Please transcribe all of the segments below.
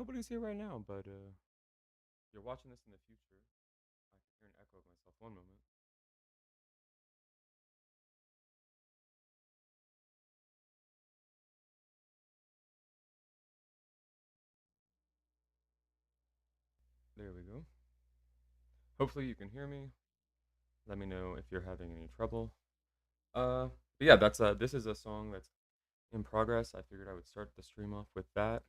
nobody's here right now, but if you're watching this in the future, I can hear an echo of myself. One moment. There we go. Hopefully you can hear me. Let me know if you're having any trouble. But yeah, that's this is a song that's in progress. I figured I would start the stream off with that.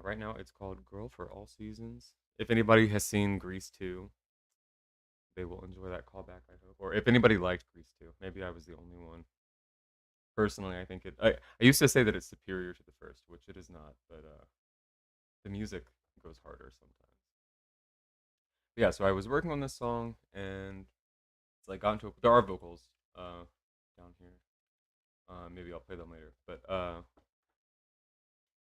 Right now it's called "Girl for All Seasons." If anybody has seen Grease 2, they will enjoy that callback, I hope. Or if anybody liked Grease 2, maybe I was the only one. Personally, I think I used to say that it's superior to the first, which it is not, but the music goes harder sometimes. But yeah, so I was working on this song and it's like got into there are vocals down here. Maybe I'll play them later. But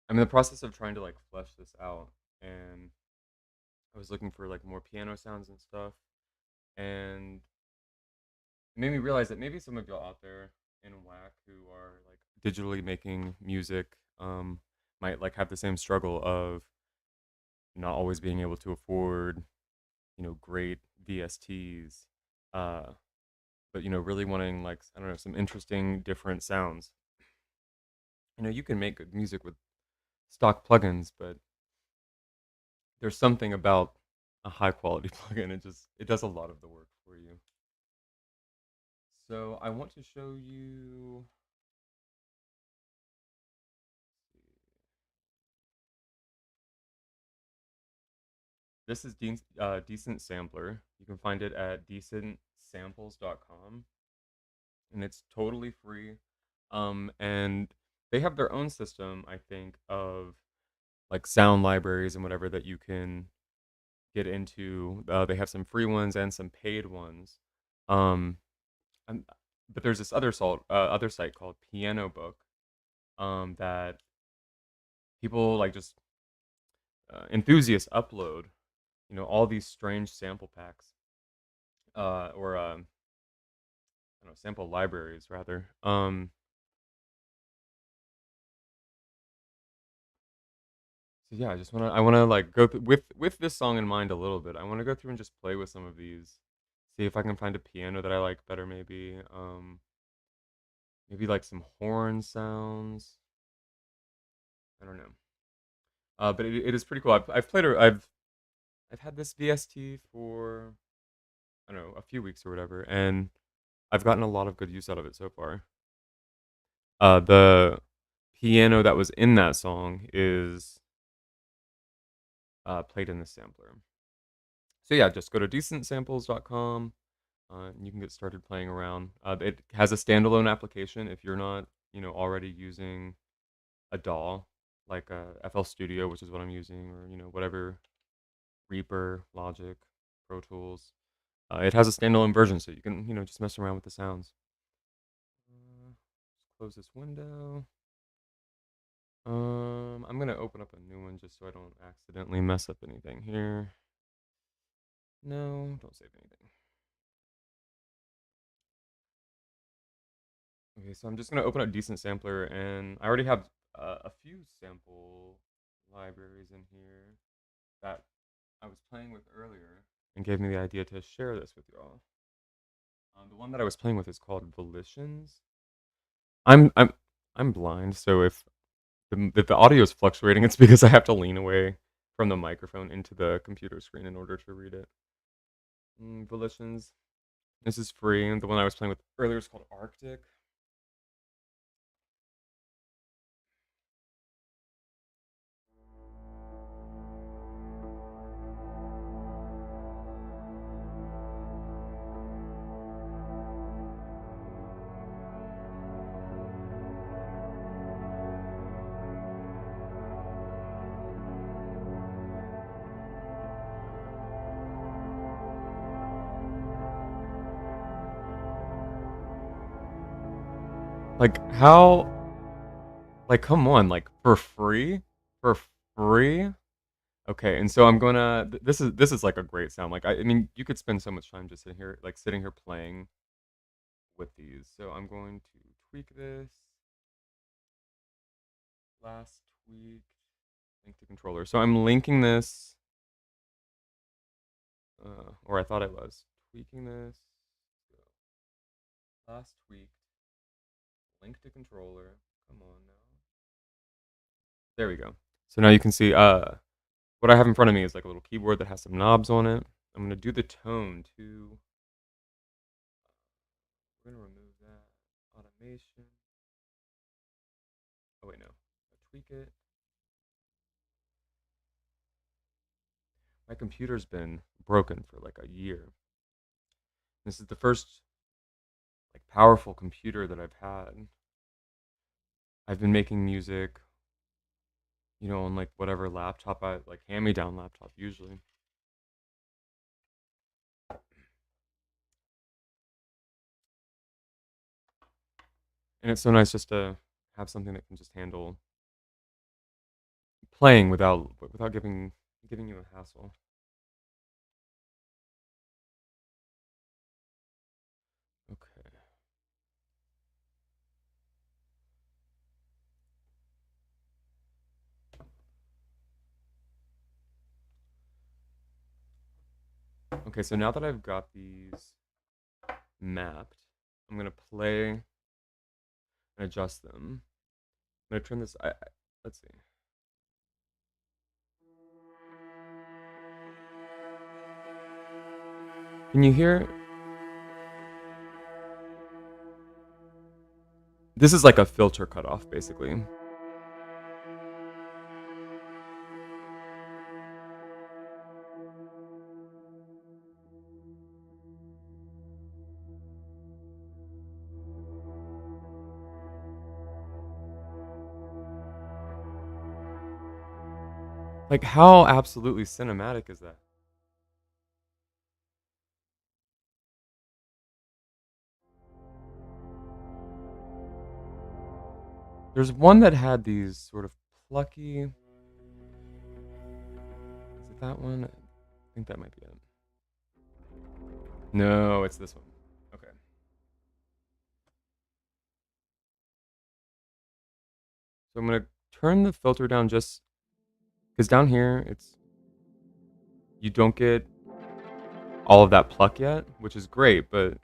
I'm in the process of trying to like flesh this out, and I was looking for like more piano sounds and stuff, and it made me realize that maybe some of y'all out there in WAC who are like digitally making music might like have the same struggle of not always being able to afford, great VSTs, uh, but really wanting like I don't know some interesting different sounds. You can make good music with stock plugins, but there's something about a high quality plugin. It does a lot of the work for you. So I want to show you. This is Decent Sampler. You can find it at decentsamples.com, and it's totally free. And they have their own system, I think, of like sound libraries and whatever that you can get into. They have some free ones and some paid ones. Um, and, but there's this other site called Piano Book, that people like just enthusiasts upload, all these strange sample packs, or I don't know, sample libraries rather. So yeah, I wanna like with this song in mind a little bit. I want to go through and just play with some of these, see if I can find a piano that I like better. Maybe like some horn sounds. I don't know. But it is pretty cool. I've had this VST for I don't know a few weeks or whatever, and I've gotten a lot of good use out of it so far. The piano that was in that song is played in the sampler. So yeah, just go to decentsamples.com. And you can get started playing around. It has a standalone application if you're not, already using a DAW like FL Studio, which is what I'm using, or whatever Reaper, Logic, Pro Tools. It has a standalone version, so you can, just mess around with the sounds. Let's close this window. I'm gonna open up a new one just so I don't accidentally mess up anything here. No, don't save anything. Okay, so I'm just gonna open up Decent Sampler, and I already have a few sample libraries in here that I was playing with earlier, and gave me the idea to share this with y'all. The one that I was playing with is called Volitions. I'm I'm I'm blind, so if the audio is fluctuating, it's because I have to lean away from the microphone into the computer screen in order to read it. Volitions. This is free. And the one I was playing with earlier is called Arctic. Like how? Like come on! Like for free? For free? Okay, and so I'm gonna. This is like a great sound. Like I mean, you could spend so much time just sitting here playing with these. So I'm going to tweak this. Last tweak. Link to controller. So I'm linking this, or I thought I was tweaking this. Last tweak. Link to controller. Come on now. There we go. So now you can see what I have in front of me is like a little keyboard that has some knobs on it. I'm gonna do the tone too. We're gonna remove that automation. Oh wait, no. Tweak it. My computer's been broken for like a year. This is the first like powerful computer that I've had. I've been making music, on like whatever laptop I like hand-me-down laptop usually. And it's so nice just to have something that can just handle playing without giving you a hassle. Okay. Okay, so now that I've got these mapped, I'm gonna play and adjust them. I'm gonna turn this. Let's see. Can you hear? This is like a filter cutoff, basically. Like, how absolutely cinematic is that? There's one that had these sort of plucky. Is it that one? I think that might be it. No, it's this one. Okay. So I'm gonna turn the filter down just because down here you don't get all of that pluck yet, which is great, but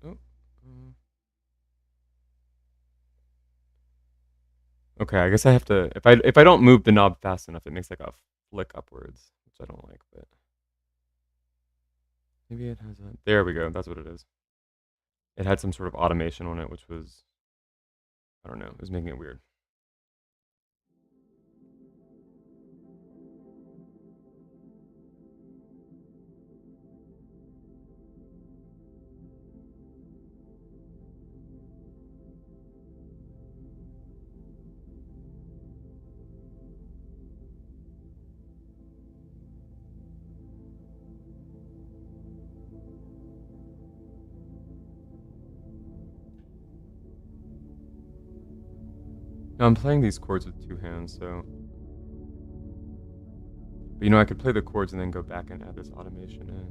oh, okay. I guess I have to if I don't move the knob fast enough, it makes like a flick upwards, which I don't like. But maybe it has a. There we go. That's what it is. It had some sort of automation on it, which was I don't know. It was making it weird. Now I'm playing these chords with two hands, so. But I could play the chords and then go back and add this automation in.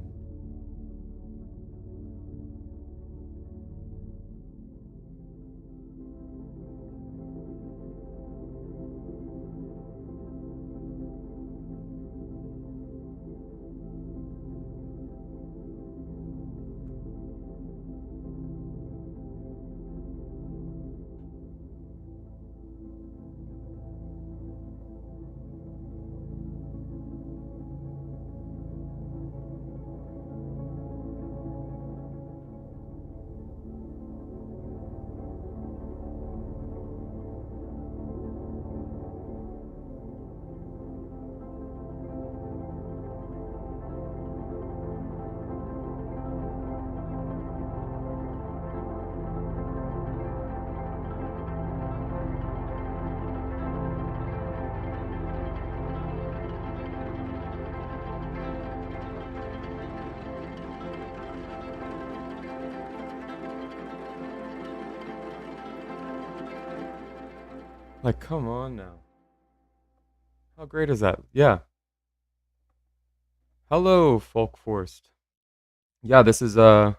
Like, come on now. How great is that? Yeah. Hello, Folk Forest. Yeah, this is a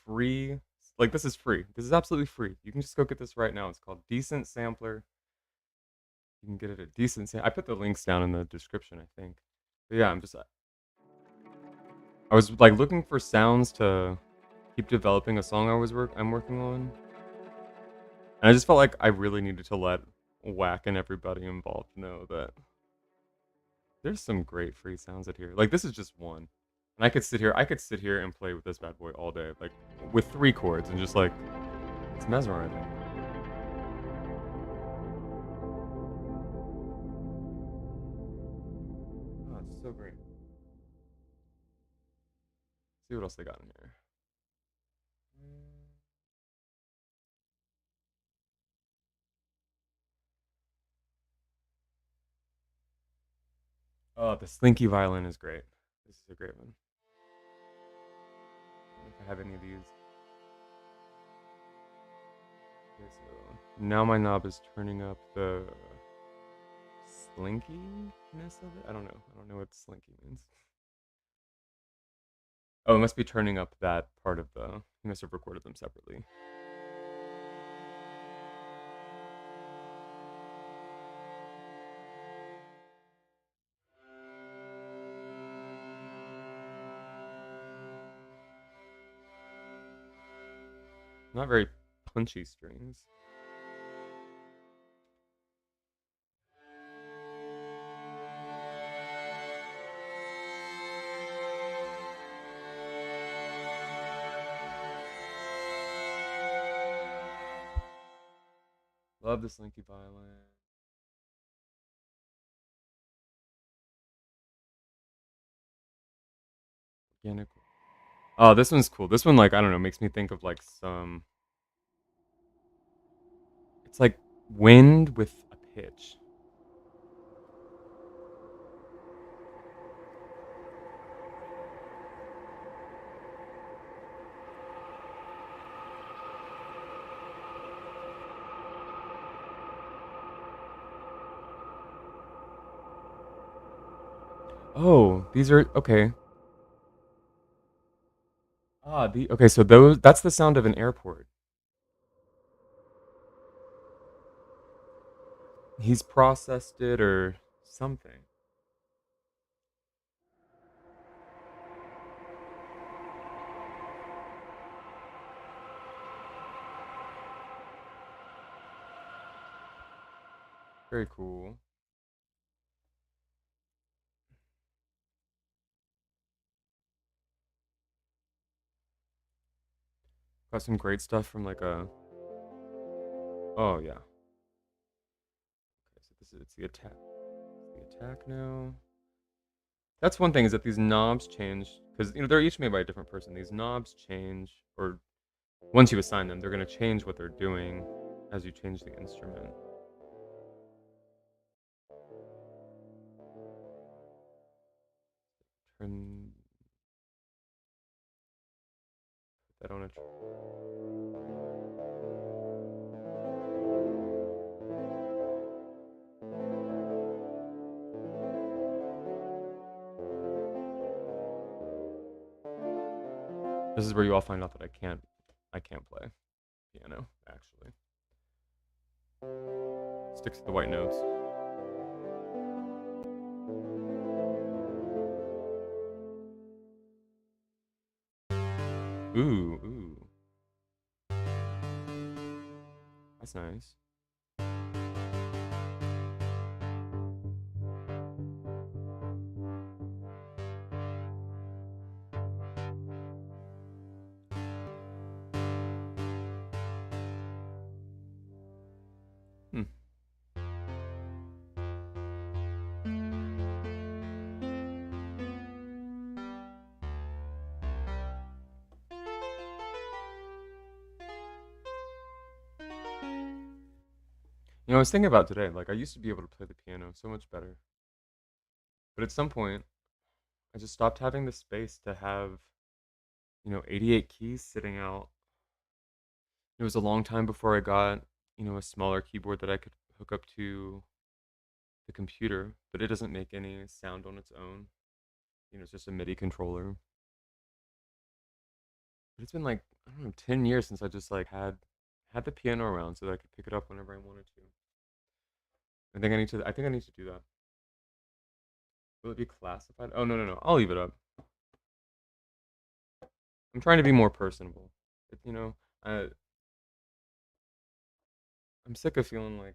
free, like, this is free. This is absolutely free. You can just go get this right now. It's called Decent Sampler. You can get it at Decent I put the links down in the description, I think. But yeah, I was like looking for sounds to keep developing a song I'm working on. And I just felt like I really needed to let Whack and everybody involved know that there's some great free sounds out here. Like this is just one. And I could sit here and play with this bad boy all day, like with three chords and just like it's mesmerizing. Oh, it's so great. See what else they got in here. Oh, the Slinky Violin is great. This is a great one. I don't know if I have any of these. Okay, so now my knob is turning up the slinkiness of it. I don't know. I don't know what slinky means. Oh, it must be turning up that part of the. You must have recorded them separately. Not very punchy strings. Love the slinky violin. Organic. Oh, this one's cool. This one, like, I don't know, makes me think of like some. It's like wind with a pitch. Oh, these are okay. Ah, the okay. So those that's the sound of an airport. He's processed it or something. Very cool. Got some great stuff from like a. Oh yeah. Okay, so this is it's the attack. It's the attack now. That's one thing is that these knobs change because you know they're each made by a different person. These knobs change, or once you assign them, they're going to change what they're doing as you change the instrument. Turn that on a. This is where you all find out that I can't play piano actually. Stick to the white notes. Ooh, ooh, that's nice. Hmm. You know, I was thinking about today. Like, I used to be able to play the piano so much better, but at some point, I just stopped having the space to have 88 keys sitting out. It was a long time before I got a smaller keyboard that I could hook up to the computer, but it doesn't make any sound on its own. It's just a MIDI controller. But it's been like, I don't know, 10 years since I just like had the piano around so that I could pick it up whenever I wanted to. I think I need to do that. Will it be classified? Oh no, no, no. I'll leave it up. I'm trying to be more personable. It, you know, I I'm sick of feeling like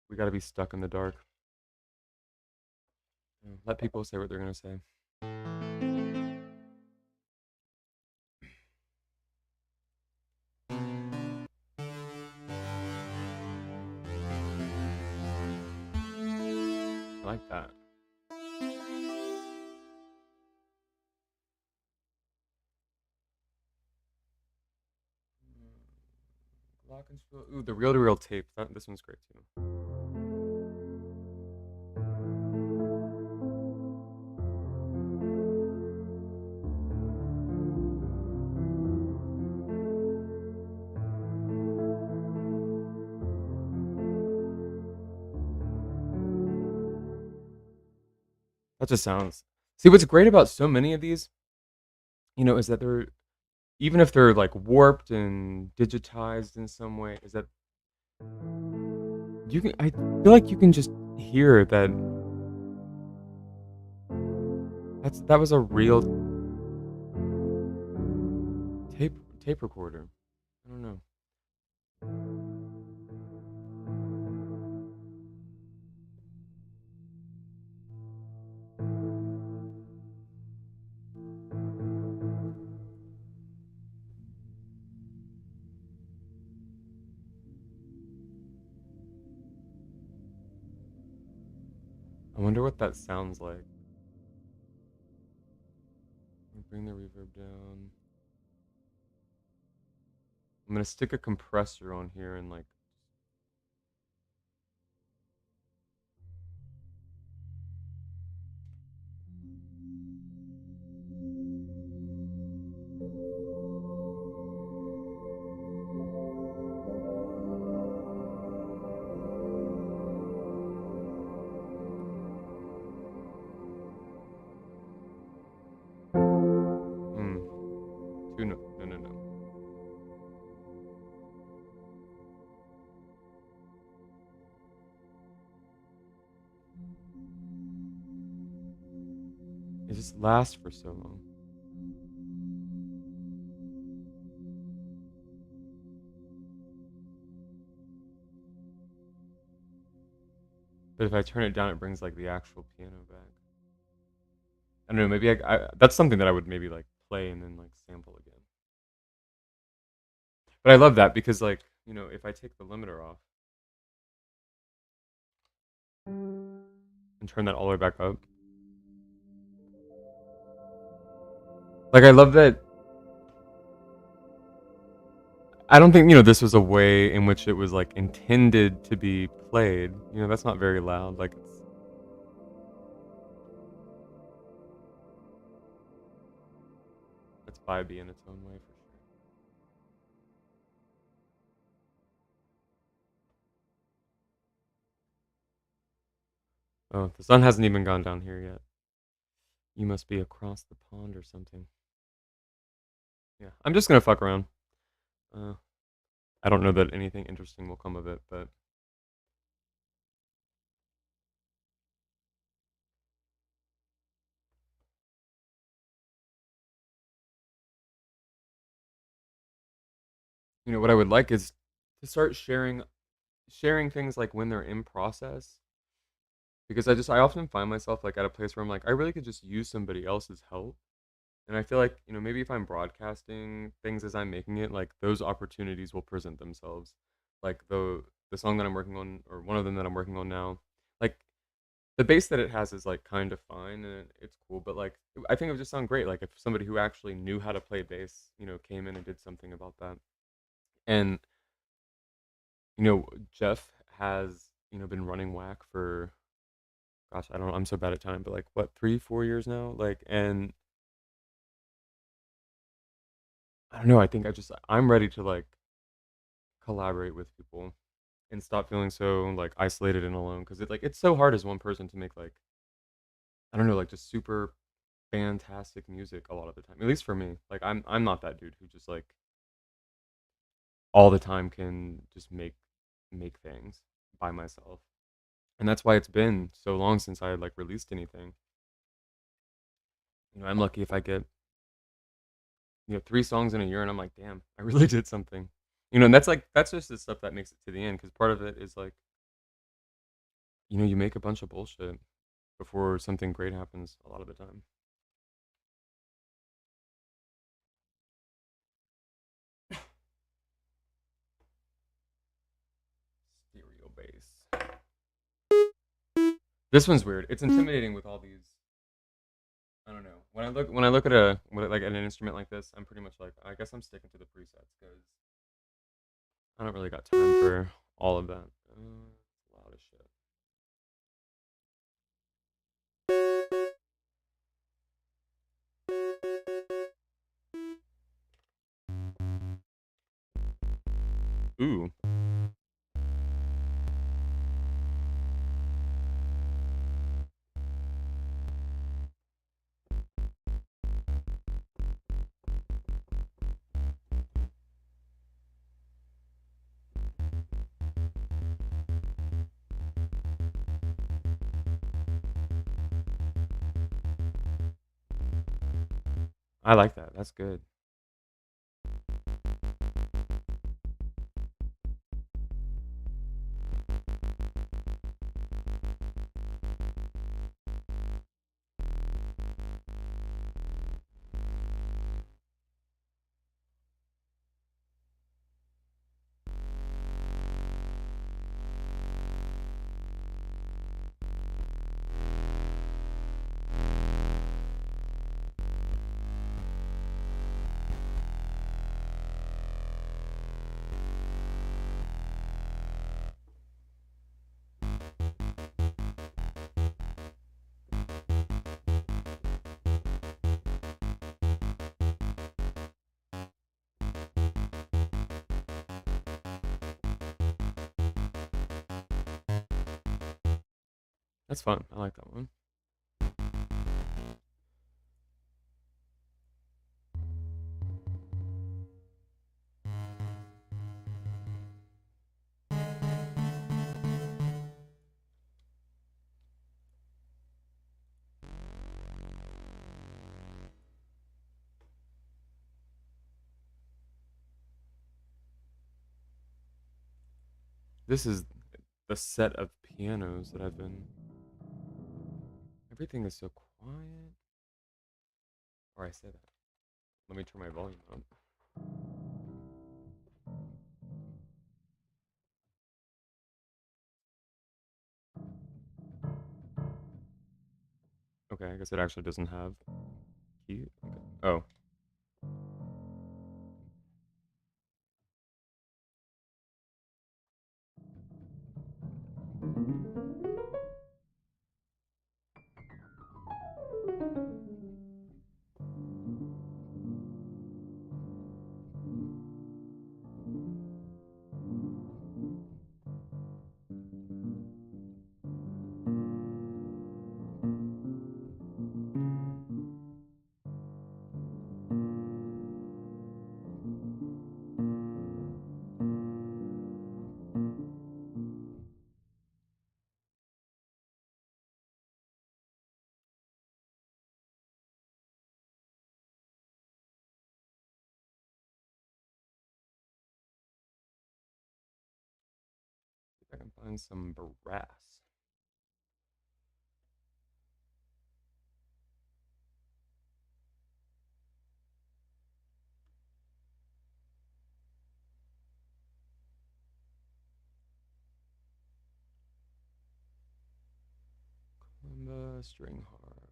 we got to be stuck in the dark. Let people say what they're gonna say. I like that. Glockenspiel. Ooh, the reel-to-reel tape. This one's great too. That just sounds. See, what's great about so many of these, is that they're even if they're like warped and digitized in some way, is that I feel like you can just hear that that was a real tape tape recorder. I don't know. I wonder what that sounds like. Bring the reverb down. I'm gonna stick a compressor on here and like. Hmm. Two no no no no. It just lasts for so long. But if I turn it down, it brings like the actual piano back. I don't know. Maybe that's something that I would maybe like play and then like sample again. But I love that because like if I take the limiter off and turn that all the way back up, like I love that. I don't think this was a way in which it was like intended to be played. That's not very loud. Like it's vibey in its own way for sure. Oh, the sun hasn't even gone down here yet. You must be across the pond or something. Yeah, I'm just gonna fuck around. Uh, I don't know that anything interesting will come of it, but what I would like is to start sharing things like when they're in process because I often find myself like at a place where I'm like I really could just use somebody else's help. And I feel like, maybe if I'm broadcasting things as I'm making it, like those opportunities will present themselves. Like the song that I'm working on, or one of them that I'm working on now, like the bass that it has is like kind of fine and it's cool, but like I think it would just sound great. Like if somebody who actually knew how to play bass, came in and did something about that. And Jeff has been running whack for gosh, I don't know, I'm so bad at time, but like what 3 4 years now, like and I don't know. I think I'm ready to like collaborate with people and stop feeling so like isolated and alone because it's so hard as one person to make like I don't know like just super fantastic music a lot of the time. At least for me, like I'm not that dude who just like all the time can just make things by myself. And that's why it's been so long since I had like released anything. I'm lucky if I get 3 songs in a year, and I'm like, damn, I really did something. And that's just the stuff that makes it to the end because part of it is like you make a bunch of bullshit before something great happens a lot of the time. Stereo bass. This one's weird. It's intimidating with all these. I don't know. When I look at like at an instrument like this, I'm pretty much like I guess I'm sticking to the presets because I don't really got time for all of that. A lot of shit. Ooh, I like that. That's good. That's fun. I like that one. This is the set of pianos that I've been. Everything is so quiet. Or I say that. Let me turn my volume up. Okay, I guess it actually doesn't have key. Okay. Oh, if I can find some brass. String harp.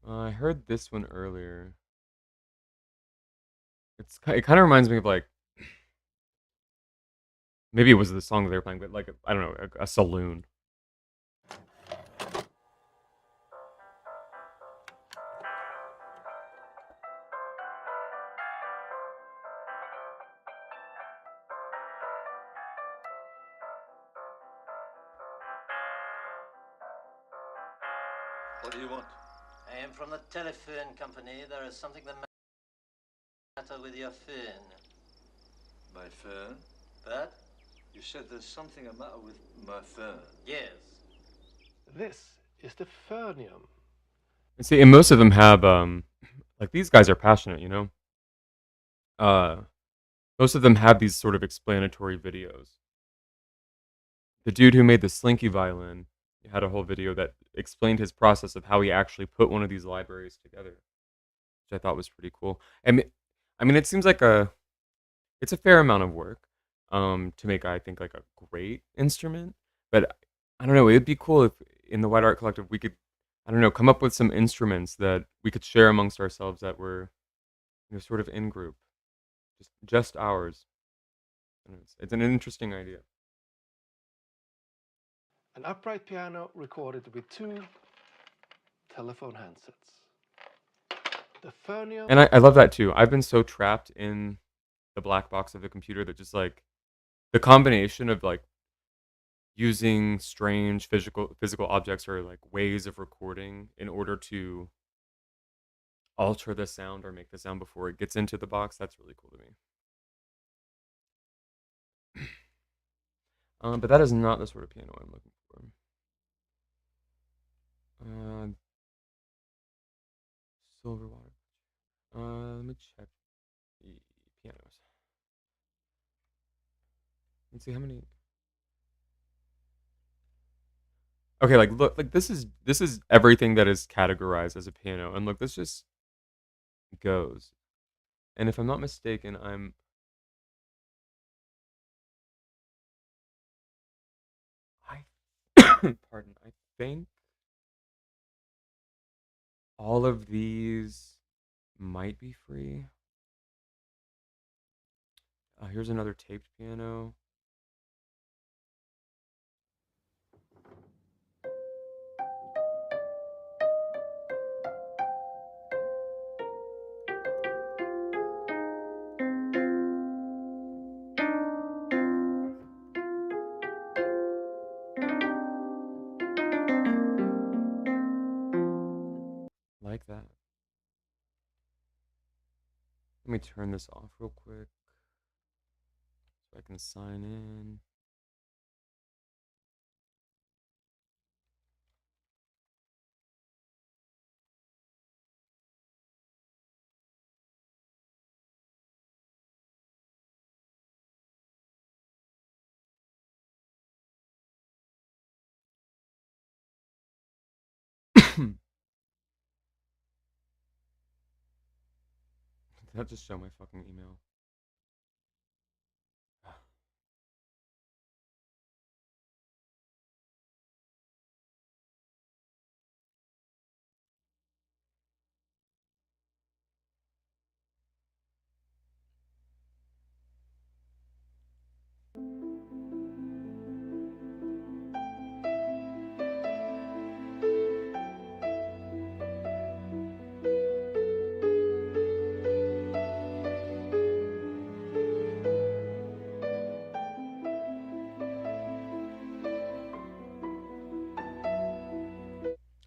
I heard this one earlier. It kind of reminds me of like maybe it was the song that they were playing, but like I don't know, a saloon. What do you want? I am from the telephone company. There is something the matter with your phone. My phone? But? You said there's something the matter with my phone. Yes. This is the phonium. And see, and most of them have like these guys are passionate, you know. Most of them have these sort of explanatory videos. The dude who made the Slinky Violin had a whole video that explained his process of how he actually put one of these libraries together, which I thought was pretty cool. And I mean, it seems like it's a fair amount of work to make, I think, like a great instrument. But I don't know, it'd be cool if in the White Art Collective we could, I don't know, come up with some instruments that we could share amongst ourselves that were, you know, sort of in group, just ours. And it's an interesting idea. An upright piano recorded with 2 telephone handsets. The phonium. And I love that too. I've been so trapped in the black box of the computer that just like the combination of like using strange physical objects or like ways of recording in order to alter the sound or make the sound before it gets into the box, that's really cool to me. But that is not the sort of piano I'm looking for. Silver water. Let me check the pianos. Let's see how many. Okay, like look, like this is everything that is categorized as a piano, and look, this just goes. And if I'm not mistaken, I pardon, I think all of these might be free. Here's another taped piano. Like that. Let me turn this off real quick so I can sign in. Did that just show my fucking email?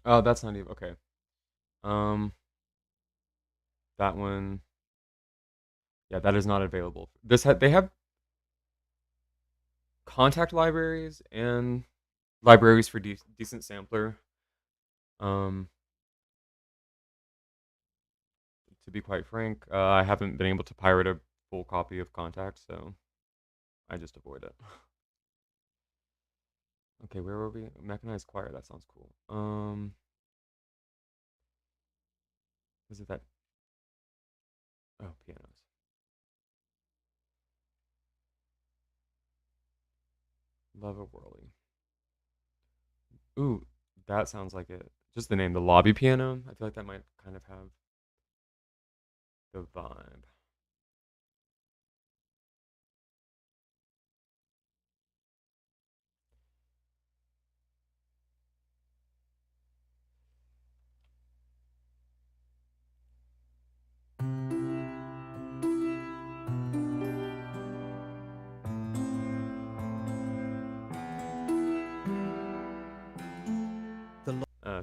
Oh, that's not even okay. Um, that one, yeah, that is not available. They have contact libraries and libraries for decent sampler. Um, to be quite frank, I haven't been able to pirate a full copy of Contact, so I just avoid it. Okay, where were we? Mechanized Choir. That sounds cool. Is it that? Oh, pianos. Love a whirly. Ooh, that sounds like it. Just the name, the lobby piano. I feel like that might kind of have the vibe.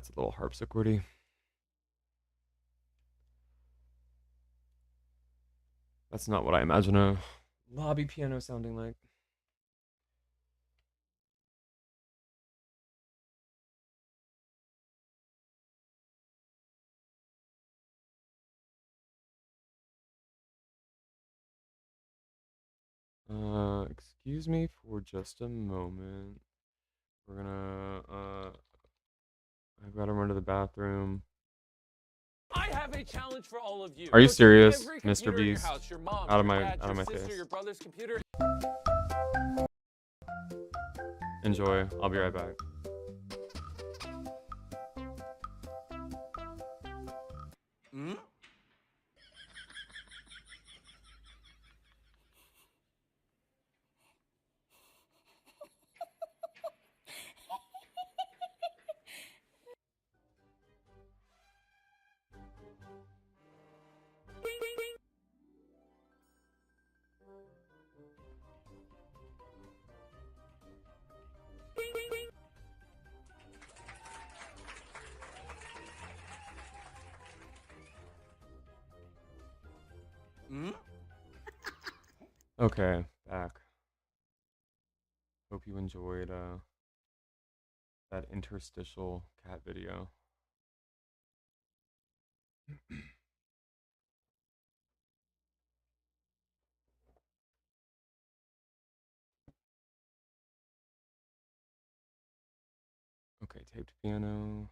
it's a little harpsichordy. That's not what I imagine a lobby piano sounding like. Excuse me for just a moment. We're gonna, I've gotta run to the bathroom. I have a challenge for all of you. Are you Go to serious, every Mr. computer in your Beast? house, your mom's, Out of your my, dad's, out of my your sister, face. your brother's computer. Enjoy. I'll be right back. Hmm? Hmm? Okay, back. Hope you enjoyed that interstitial cat video. Okay, taped piano.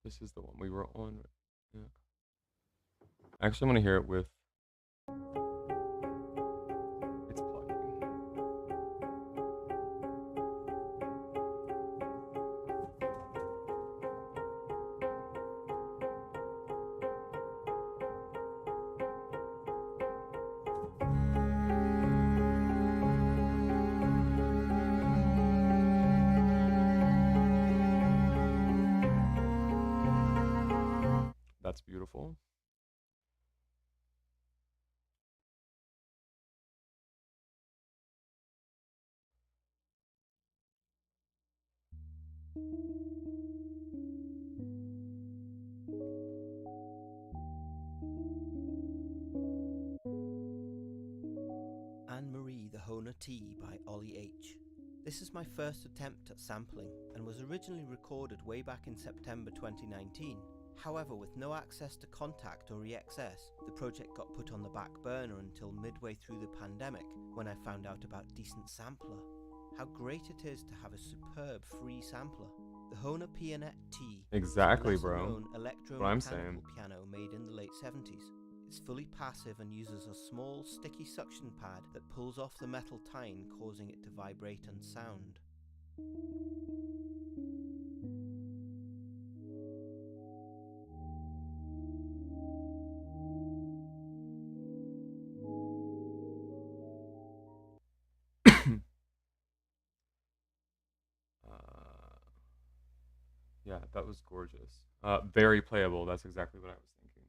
This is the one we were on. Yeah. I actually want to hear it with its plugging. That's beautiful. Anne-Marie the Honer Tea by Ollie H. This is my first attempt at sampling and was originally recorded way back in September 2019. However, with no access to Contact or EXS, the project got put on the back burner until midway through the pandemic when I found out about Decent Sampler. How great it is to have a superb free sampler. The Honer Pianette T Exactly, is a bro. lesser-known What I'm saying. electromechanical piano made in the late 70s. It's fully passive and uses a small, sticky suction pad that pulls off the metal tine, causing it to vibrate and sound. Yeah, that was gorgeous. Very playable. That's exactly what I was thinking.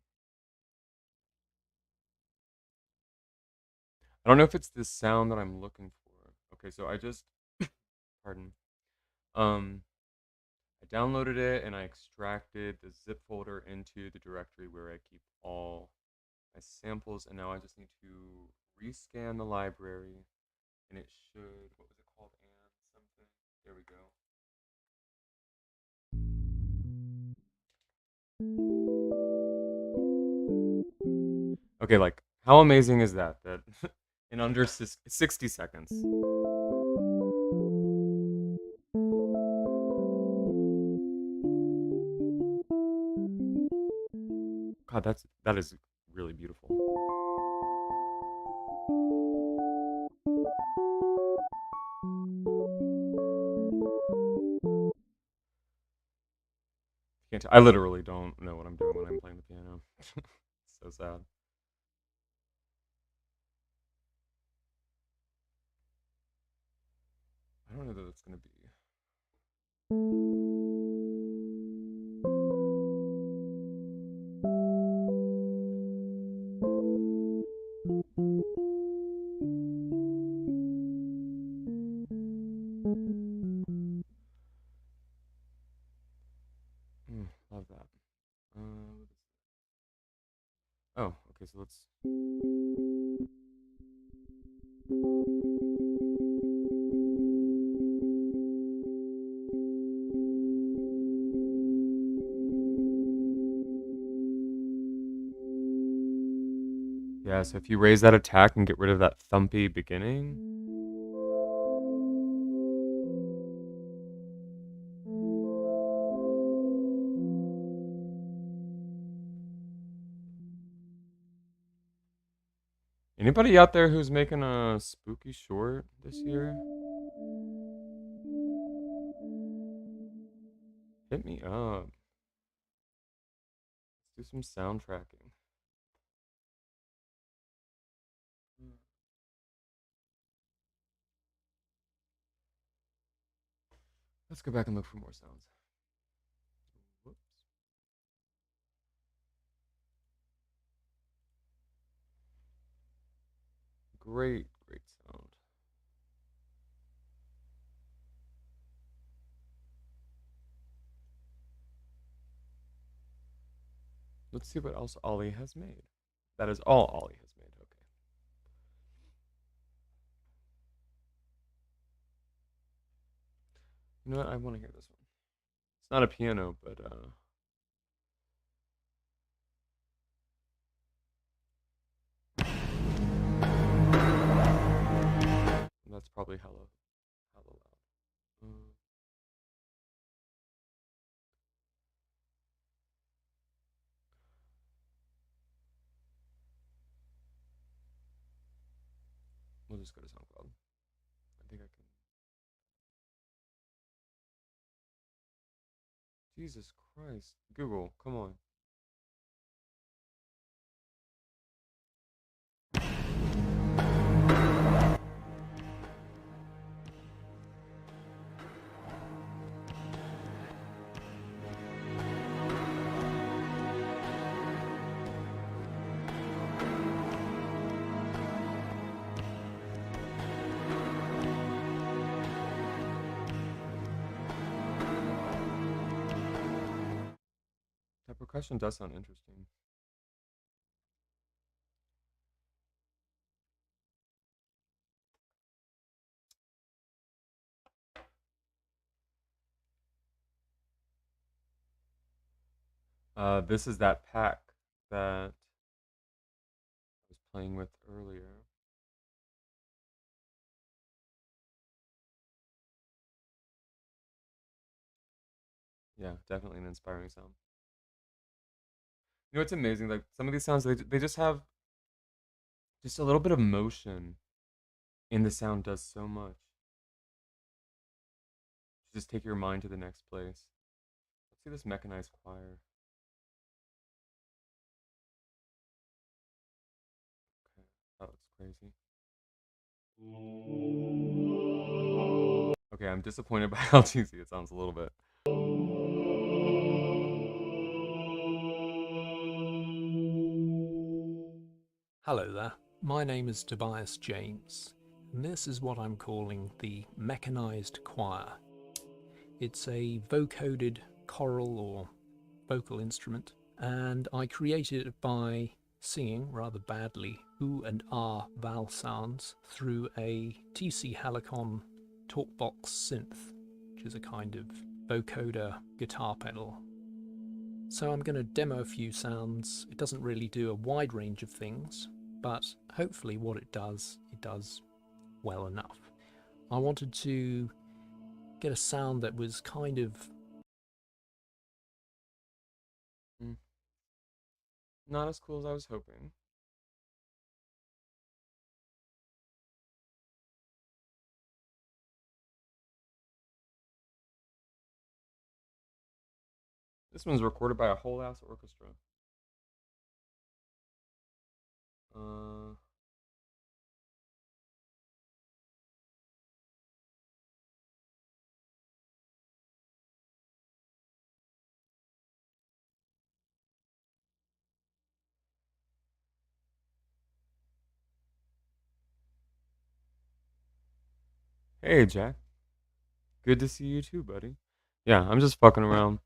I don't know if it's the sound that I'm looking for. Okay, so I just, pardon. Um, I downloaded it and I extracted the zip folder into the directory where I keep all my samples, and now I just need to rescan the library, and it should, what was it called? And something. There we go. Okay, like, how amazing is that? That in under 60 seconds. God, that is really beautiful. Can't I literally don't know what I'm doing when I'm playing the piano. So sad. I don't know that it's gonna be. let's. Yeah, so if you raise that attack and get rid of that thumpy beginning. Anybody out there who's making a spooky short this year? Hit me up. Let's do some soundtracking. Let's go back and look for more sounds. Whoops. Great, great sound. Let's see what else Ollie has made. That is all Ollie has made. Okay. You know what? I want to hear this one. It's not a piano, but that's probably hella loud. We'll just go to SoundCloud. I think I can. Jesus Christ. Google, come on. That percussion does sound interesting. This is that pack that I was playing with earlier. Yeah, definitely an inspiring sound. You know, it's amazing. Like some of these sounds, they just have just a little bit of motion in the sound does so much. Just take your mind to the next place. Let's see this mechanized choir. Okay, that looks crazy. Okay, I'm disappointed by how cheesy it sounds a little bit. Hello there, my name is Tobias James, and this is what I'm calling the Mechanized Choir. It's a vocoded choral or vocal instrument, and I created it by singing rather badly oo and ah vowel sounds through a TC Helicon Talkbox synth, which is a kind of vocoder guitar pedal. So I'm going to demo a few sounds. It doesn't really do a wide range of things, but hopefully what it does well enough. I wanted to get a sound that was kind of Not as cool as I was hoping. This one's recorded by a whole ass orchestra. Uh, hey, Jack. Good to see you too, buddy. Yeah, I'm just fucking around,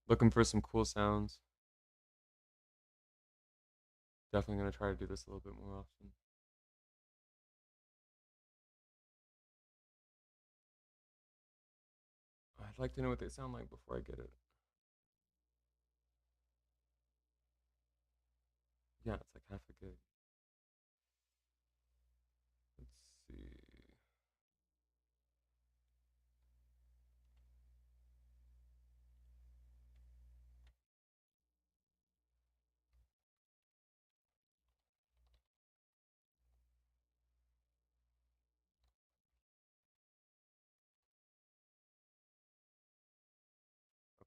looking for some cool sounds. Definitely gonna try to do this a little bit more often. I'd like to know what they sound like before I get it. Yeah, it's like half a gig. Let's see.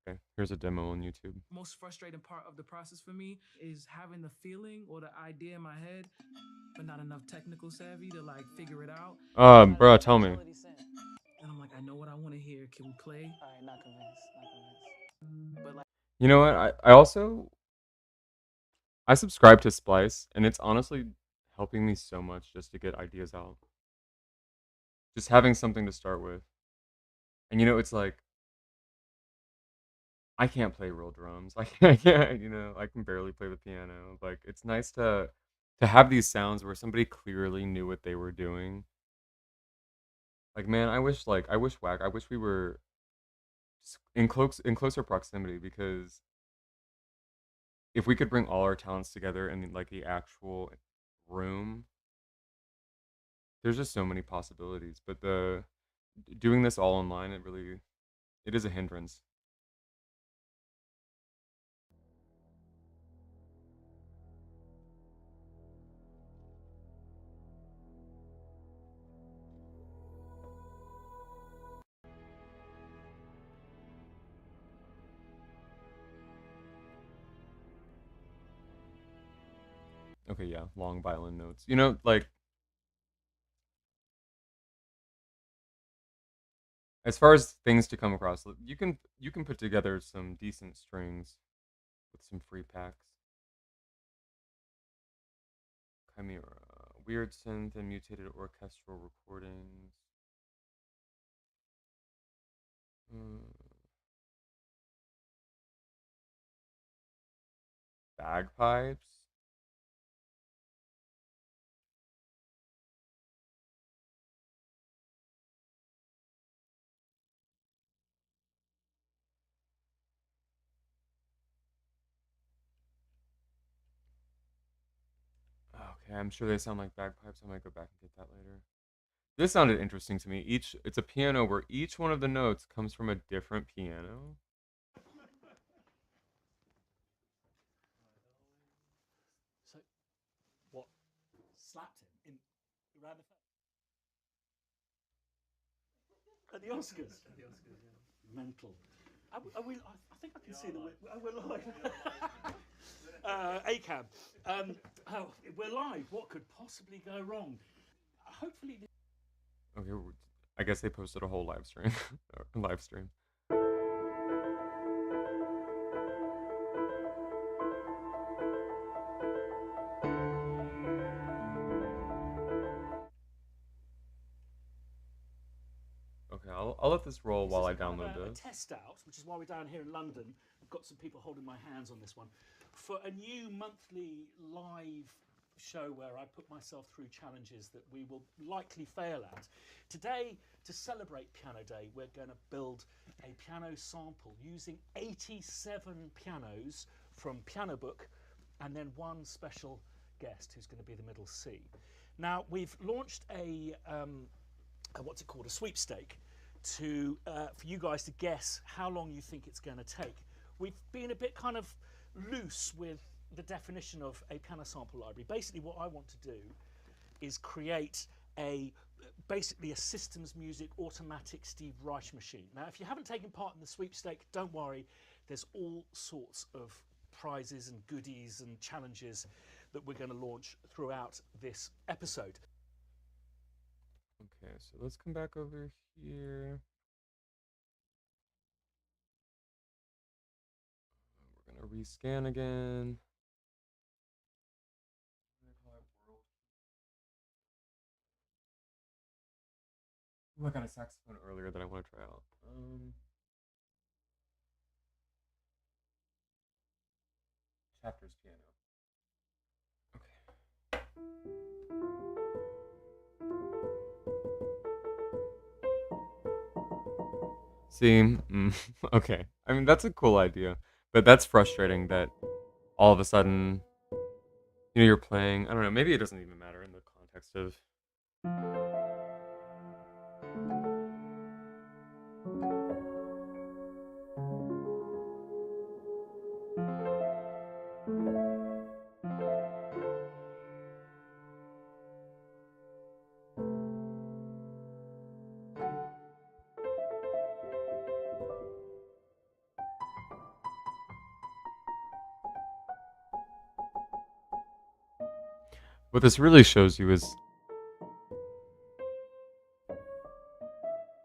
Okay, here's a demo on YouTube. Most frustrating part of the process for me is having the feeling or the idea in my head, but not enough technical savvy to like figure it out. Bro, tell me. And I'm like, I know what I want to hear. Can we play? All right, not convinced. But like, You know what? I subscribe to Splice, and it's honestly helping me so much just to get ideas out. Just having something to start with. And it's like I can't play real drums. I can't, I can barely play the piano. Like it's nice to have these sounds where somebody clearly knew what they were doing. Like man, I wish whack. I wish we were in closer proximity because if we could bring all our talents together in like the actual room, there's just so many possibilities. But the doing this all online, it is a hindrance. Okay, yeah, long violin notes. Like as far as things to come across, you can put together some decent strings with some free packs. Chimera, weird synth and mutated orchestral recordings. Mm, bagpipes. Okay, I'm sure they sound like bagpipes. I might go back and get that later. This sounded interesting to me. It's a piano where each one of the notes comes from a different piano. So, what? Slapped him in around the face at the Oscars. At the Oscars, yeah. Mental. I think I can see the. We're live. ACAB. We're live. What could possibly go wrong? Hopefully. Okay, I guess they posted a whole live stream. Live stream. Okay, I'll let this roll while I download a this. test out, which is why we're down here in London. I've got some people holding my hands on this one for a new monthly live show where I put myself through challenges that we will likely fail at. Today, to celebrate Piano Day, we're going to build a piano sample using 87 pianos from Piano Book and then one special guest who's going to be the middle C. Now, we've launched a what's it called, a sweepstake to for you guys to guess how long you think it's going to take. We've been a bit kind of loose with the definition of a piano sample library. Basically what I want to do is create basically a systems music automatic Steve Reich machine. Now if you haven't taken part in the sweepstake, don't worry, there's all sorts of prizes and goodies and challenges that we're going to launch throughout this episode. Okay, so let's come back over here. We're gonna rescan again. Ooh, I got a saxophone earlier that I want to try out. Chapter's piano. See, okay. I mean, that's a cool idea, but that's frustrating that all of a sudden, you're playing. I don't know. Maybe it doesn't even matter in the context of. What this really shows you is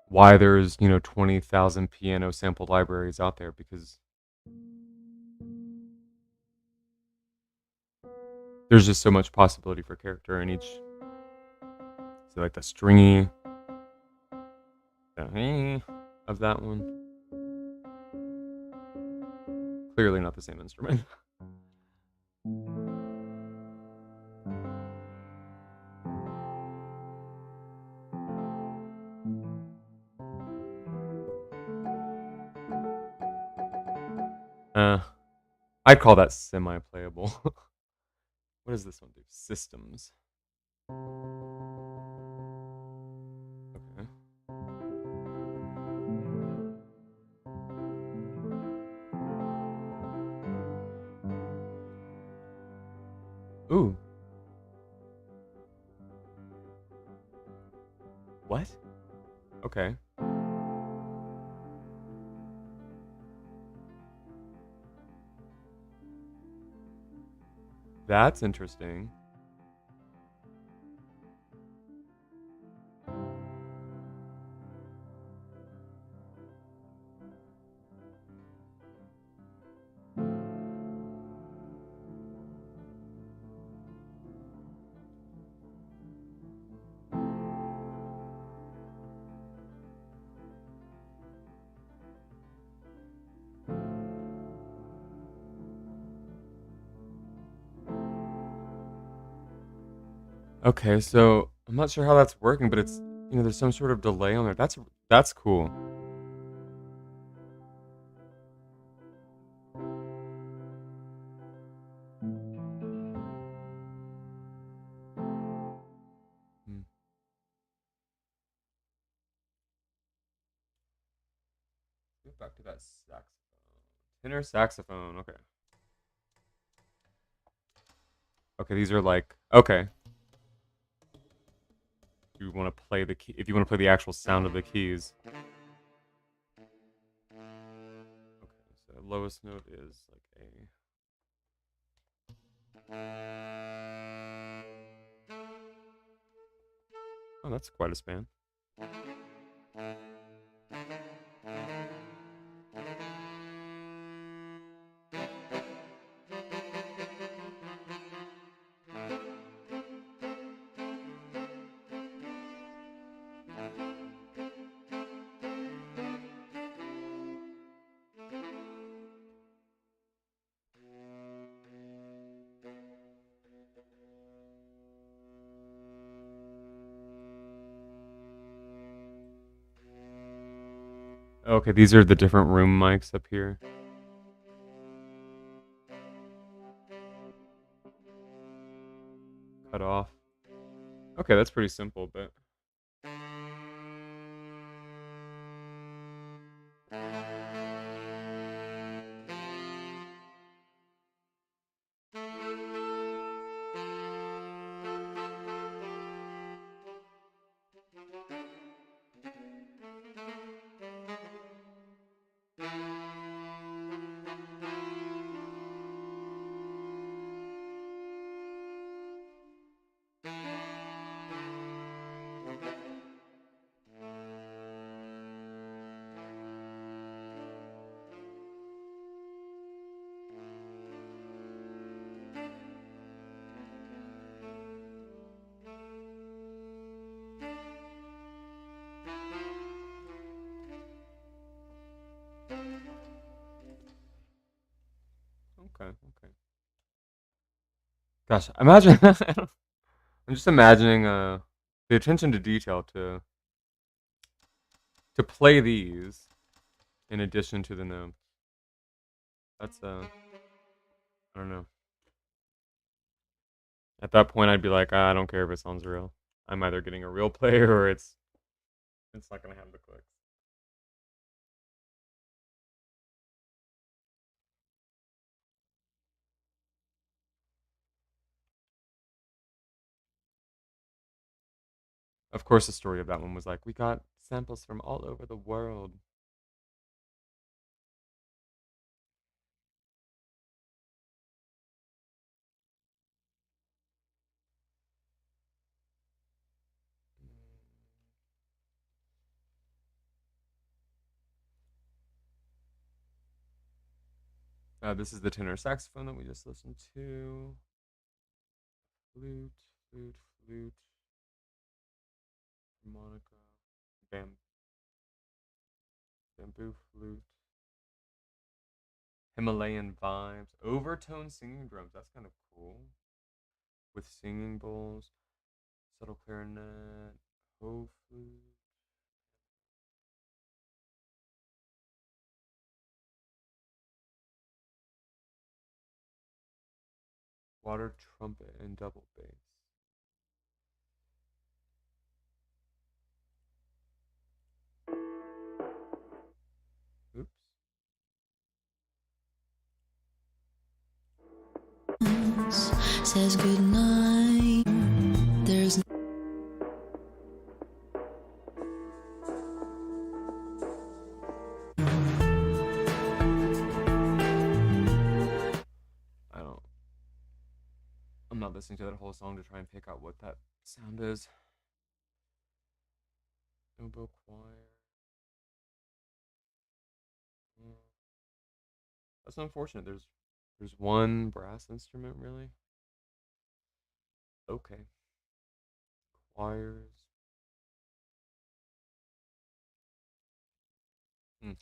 why there's 20,000 piano sample libraries out there, because there's just so much possibility for character in each. So like the stringy of that one. Clearly not the same instrument. I'd call that semi-playable. What does this one do? Systems. Okay. Ooh. What? Okay. That's interesting. Okay, so I'm not sure how that's working, but it's there's some sort of delay on there. That's cool. Hmm. Get back to that saxophone. Tenor saxophone. Okay. Okay, these are like okay. You want to play the key if you want to play the actual sound of the keys. Okay, so lowest note is like A. Oh, that's quite a span. Okay, these are the different room mics up here. Cut off. Okay, that's pretty simple, but okay. Gosh, imagine. I'm just imagining the attention to detail to play these in addition to the notes. That's I don't know. At that point, I'd be like, I don't care if it sounds real. I'm either getting a real player or it's not gonna have the clicks. Of course, the story of that one was like, we got samples from all over the world. This is the tenor saxophone that we just listened to. Flute, flute, flute, harmonica, bamboo flute, Himalayan vibes, overtone singing drums. That's kind of cool. With singing bowls, subtle clarinet, hoe flute. Water trumpet and double bass. Oops. Says goodnight. There's I'm not listening to that whole song to try and pick out what that sound is. Oboe choir. That's unfortunate. There's one brass instrument really. Okay. Choirs.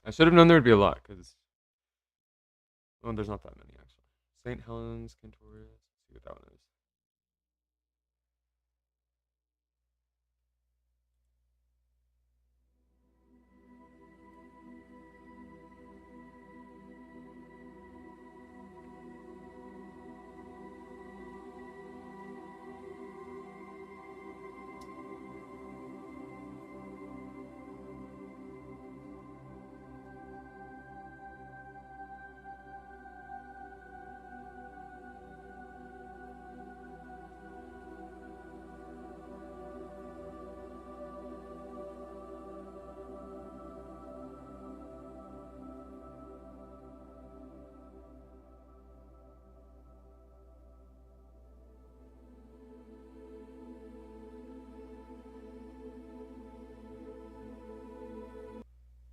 I should have known there would be a lot because there's not that many actually. St. Helens, Cantorius. Let's see what that one is.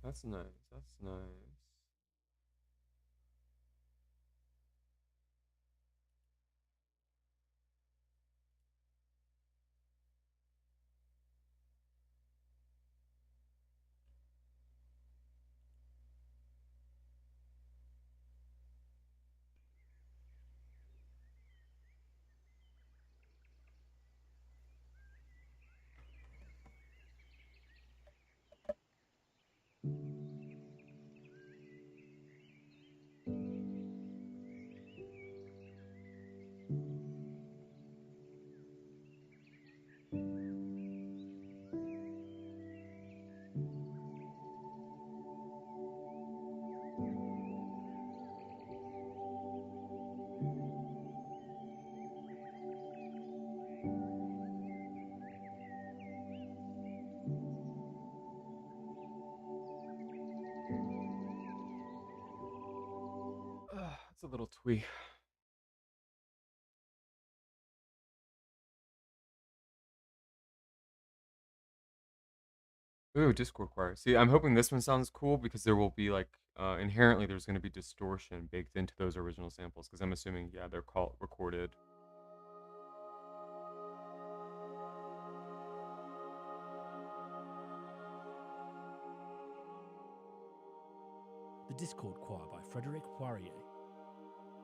That's nice. That's nice. It's a little twee. Ooh, Discord choir. See, I'm hoping this one sounds cool because there will be like inherently there's going to be distortion baked into those original samples because I'm assuming they're recorded. The Discord Choir by Frederic Poirier.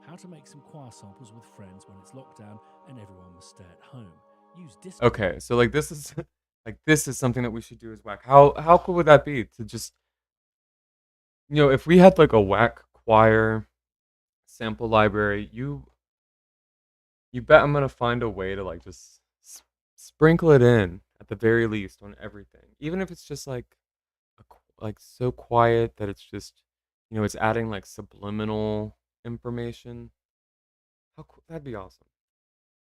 How to make some choir samples with friends when it's lockdown and everyone must stay at home. Use Discord. Okay, so like this is like this is something that we should do as whack. How cool would that be to just You know, if we had like a whack choir sample library, you bet I'm gonna find a way to like just sprinkle it in at the very least on everything, even if it's just like like so quiet that it's just, you know, it's adding like subliminal information. That'd be awesome.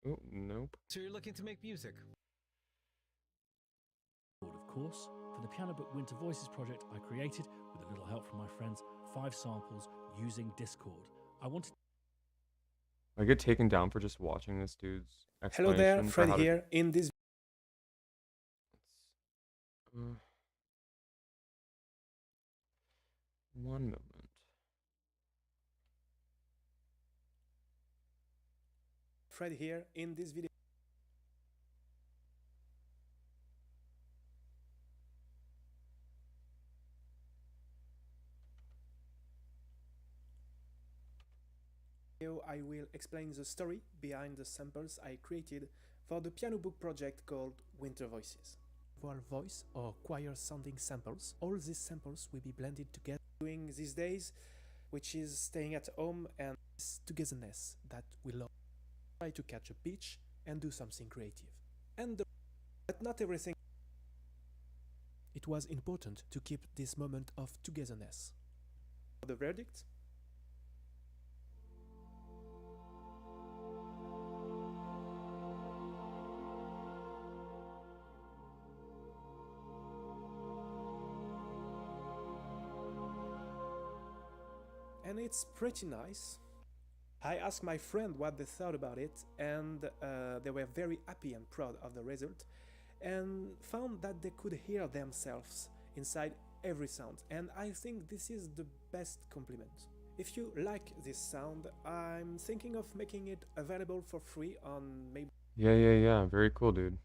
Oh, nope. So you're looking to make music? Of course, for the Piano Book Winter Voices project, I created, with a little help from my friends, 5 samples using Discord. I wanted. I get taken down for just watching this dude's Hello there, explanation for Fred how to. here. In this One moment. Fred here. In this video I will explain the story behind the samples I created for the piano book project called Winter Voices. For voice or choir sounding samples, all these samples will be blended together during these days, which is staying at home and this togetherness that we love. Try to catch a pitch and do something creative. But not everything. It was important to keep this moment of togetherness. The verdict? And it's pretty nice. I asked my friend what they thought about it, and they were very happy and proud of the result, and found that they could hear themselves inside every sound, and I think this is the best compliment. If you like this sound, I'm thinking of making it available for free on maybe. Yeah. Very cool, dude.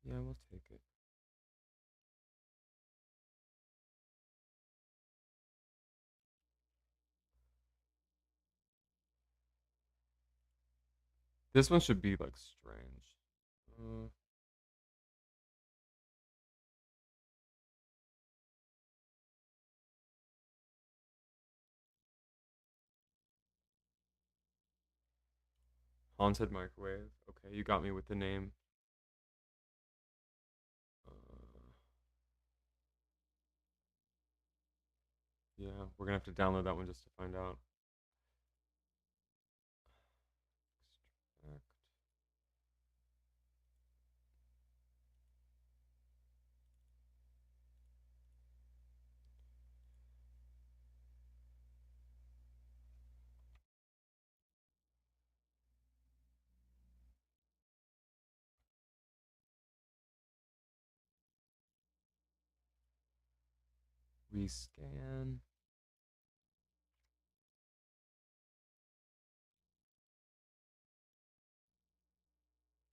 Yeah, we'll take it. This one should be like strange. Haunted Microwave. Okay, you got me with the name. Yeah, we're gonna have to download that one just to find out. Extract. Rescan.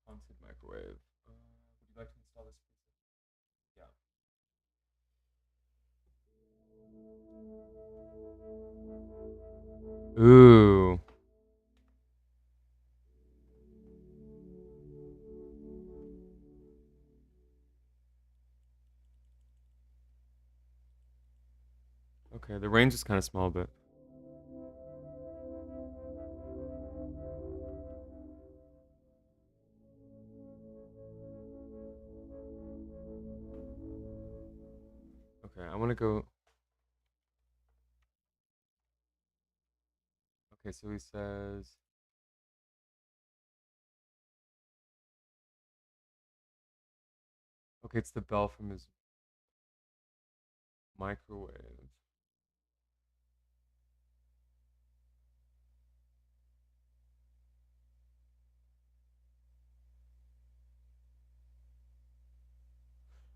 Haunted Microwave. Would you like to install this piece? Yeah. Ooh. Okay, the range is kind of small, but. Okay, I want to go. Okay, so he says. Okay, it's the bell from his microwave.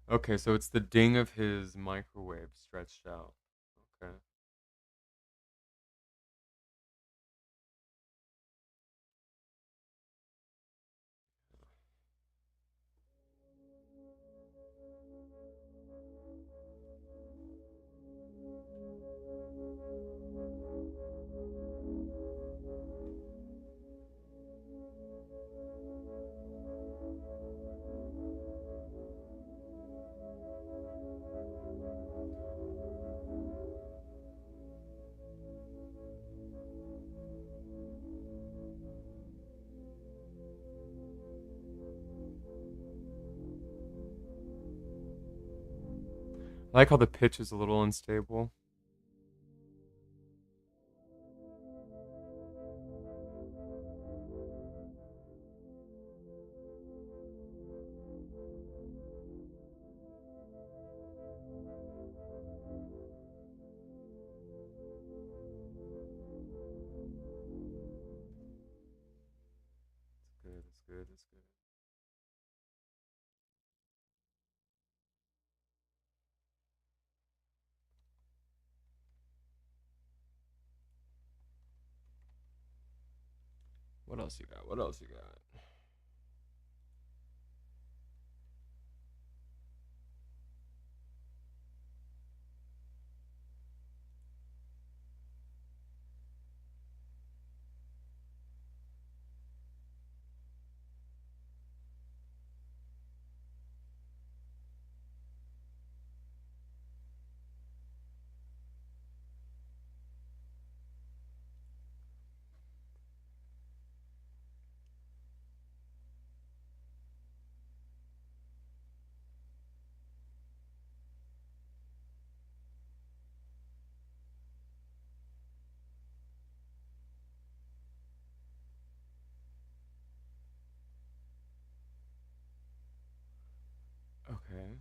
Okay, so it's the ding of his microwave stretched out. Okay. I like how the pitch is a little unstable. It's good, it's good. What else you got? What else you got? Okay.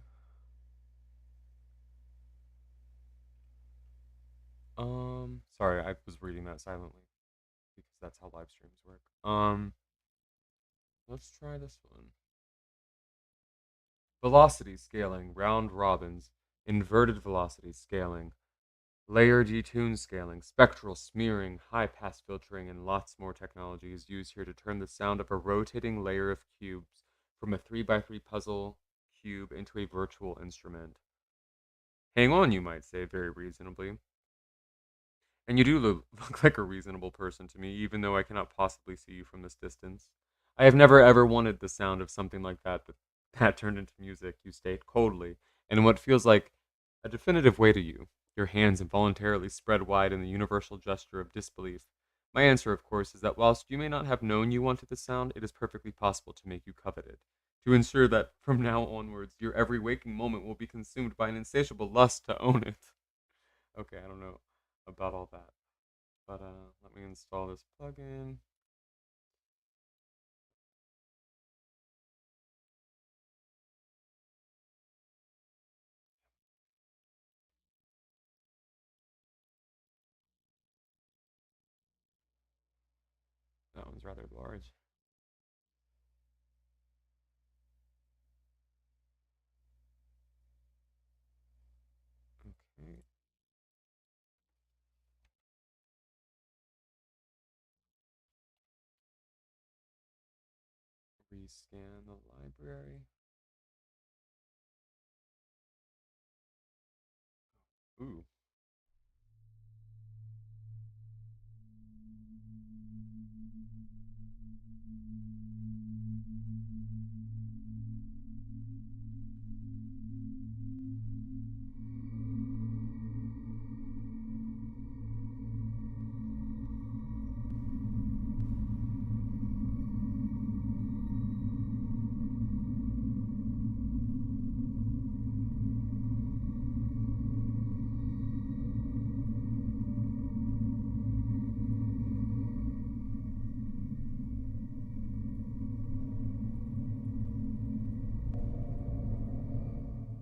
Sorry, I was reading that silently because that's how live streams work. Let's try this one. Velocity scaling, round robins, inverted velocity scaling, layer detune scaling, spectral smearing, high pass filtering, and lots more technology is used here to turn the sound of a rotating layer of cubes from a 3x3 puzzle cube into a virtual instrument. Hang on, you might say, very reasonably. And you do look like a reasonable person to me, even though I cannot possibly see you from this distance. I have never ever wanted the sound of something like that turned into music, you state coldly, in what feels like a definitive way to you, your hands involuntarily spread wide in the universal gesture of disbelief. My answer, of course, is that whilst you may not have known you wanted the sound, it is perfectly possible to make you covet it, to ensure that from now onwards your every waking moment will be consumed by an insatiable lust to own it. Okay, I don't know about all that. But let me install this plugin. That one's rather large. Okay. Rescan the library. Ooh.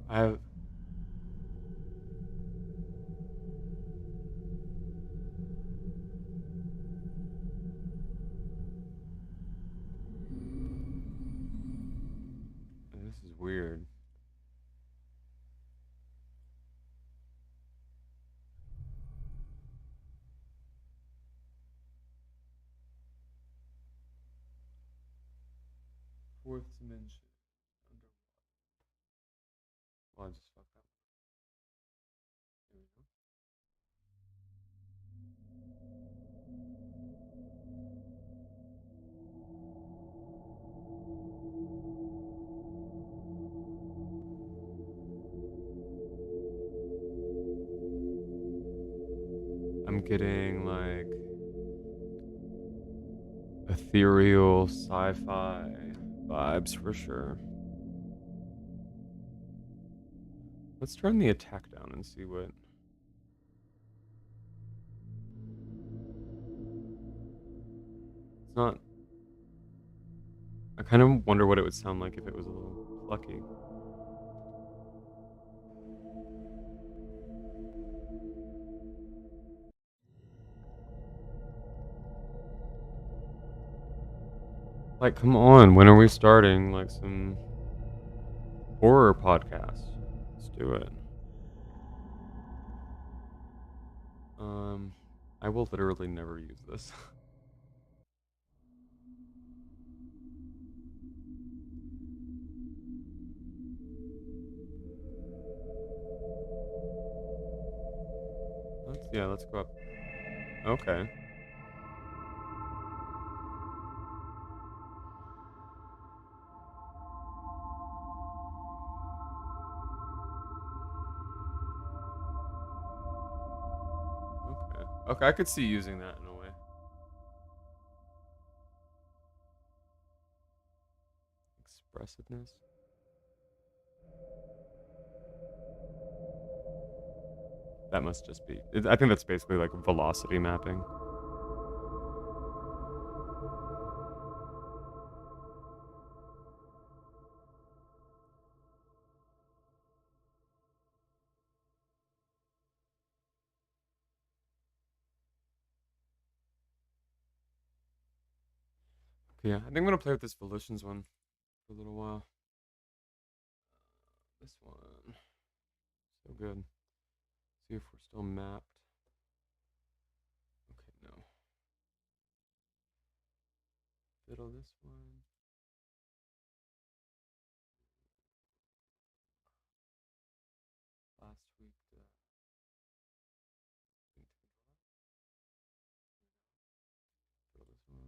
I have. This is weird. Fourth dimension. Well, I just fucked up. Here we go. I'm getting like ethereal sci-fi vibes for sure. Let's turn the attack down and see what. It's not. I kind of wonder what it would sound like if it was a little plucky. Like, come on, when are we starting? Like some horror podcast. Let's do it. I will literally never use this. Let's go up. Okay. Okay. Okay, I could see using that in a way. Expressiveness. That must just be. I think that's basically like velocity mapping. Okay, yeah, I think I'm gonna play with this Volitions one for a little while. This one. So good. See if we're still mapped. Okay, no. Fiddle this one. Last week. Fiddle this one.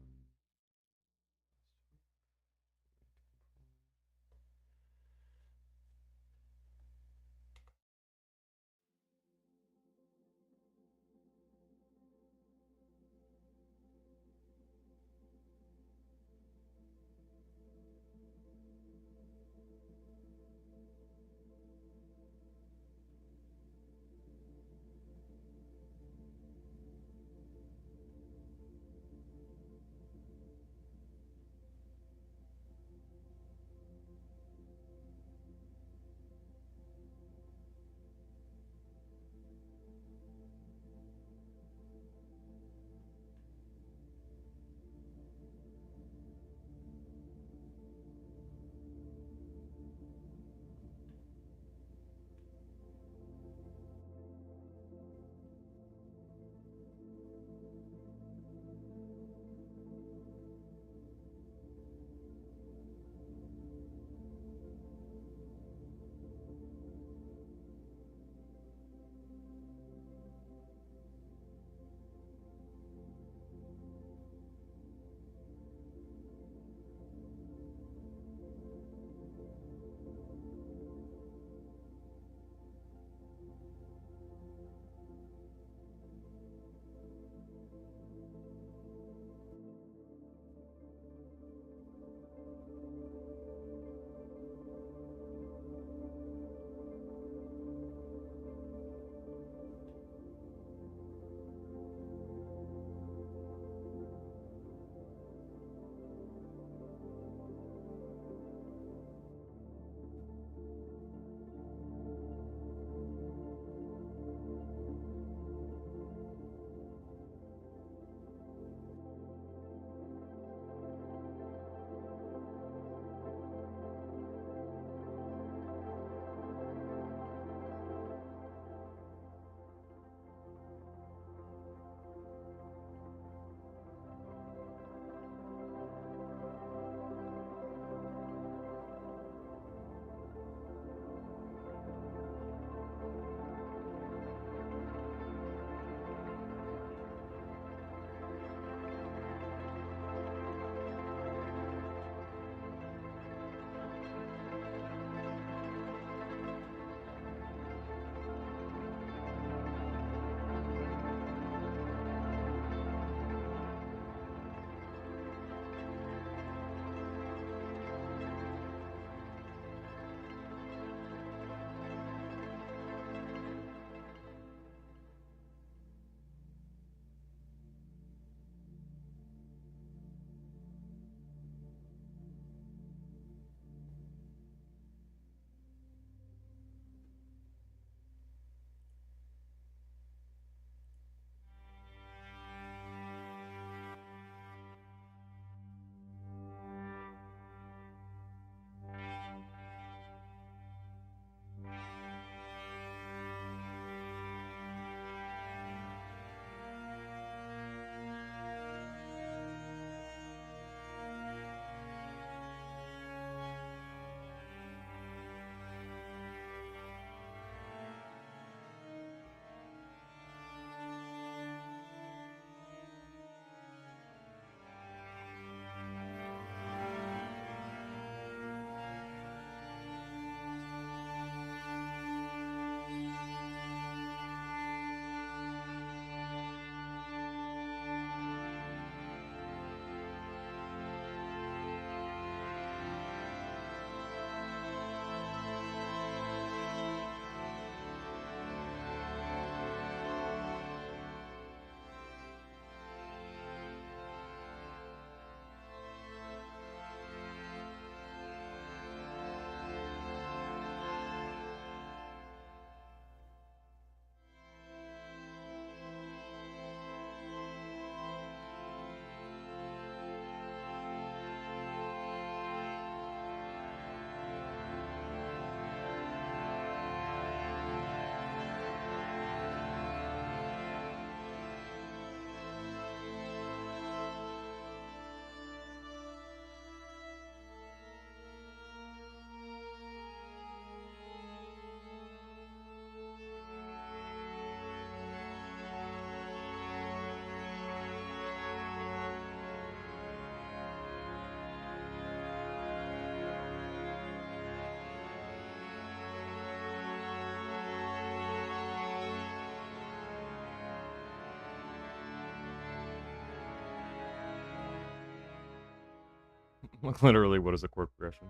Like, literally, what is a chord progression?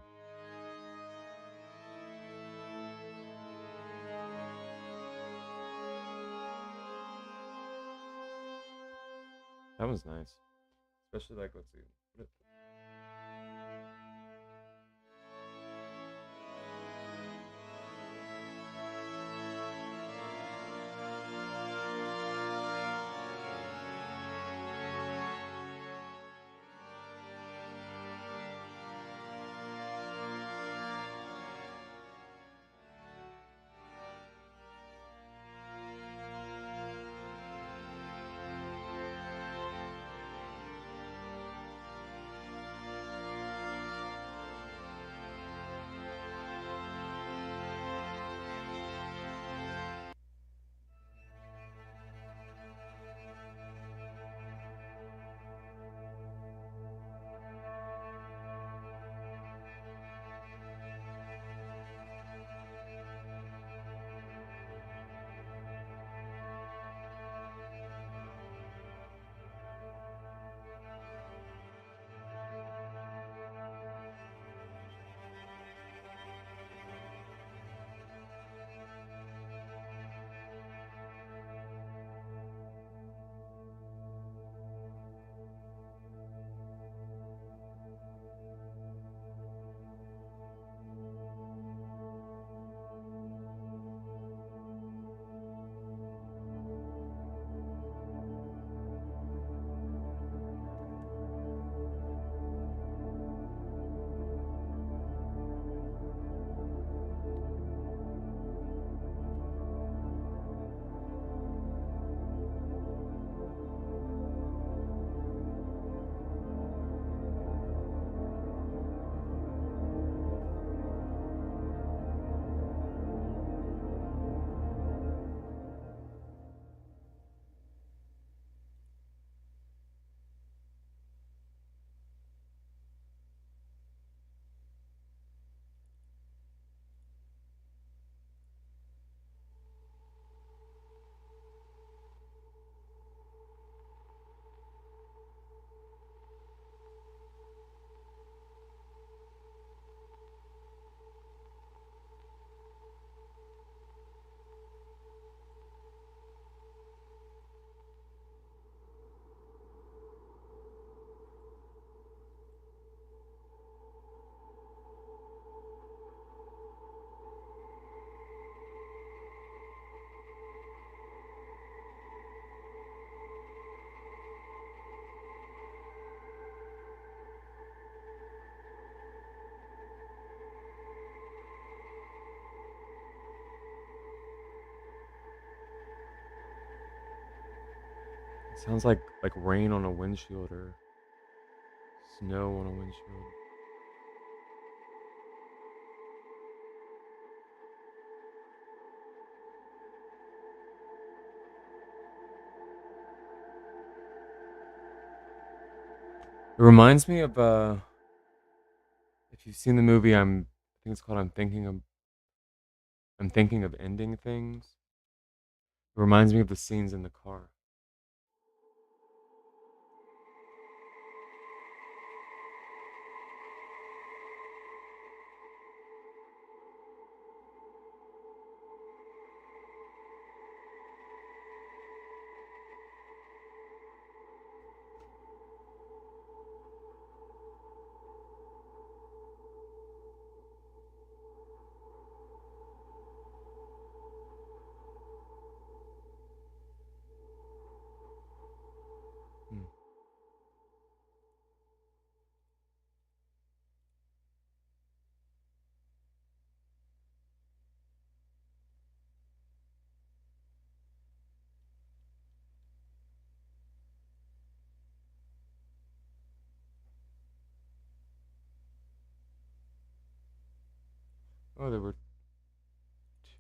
That was nice. Especially, like, let's see. It sounds like rain on a windshield or snow on a windshield. It reminds me of if you've seen the movie I think it's called I'm thinking of ending things. It reminds me of the scenes in the car. Hmm. Oh, there were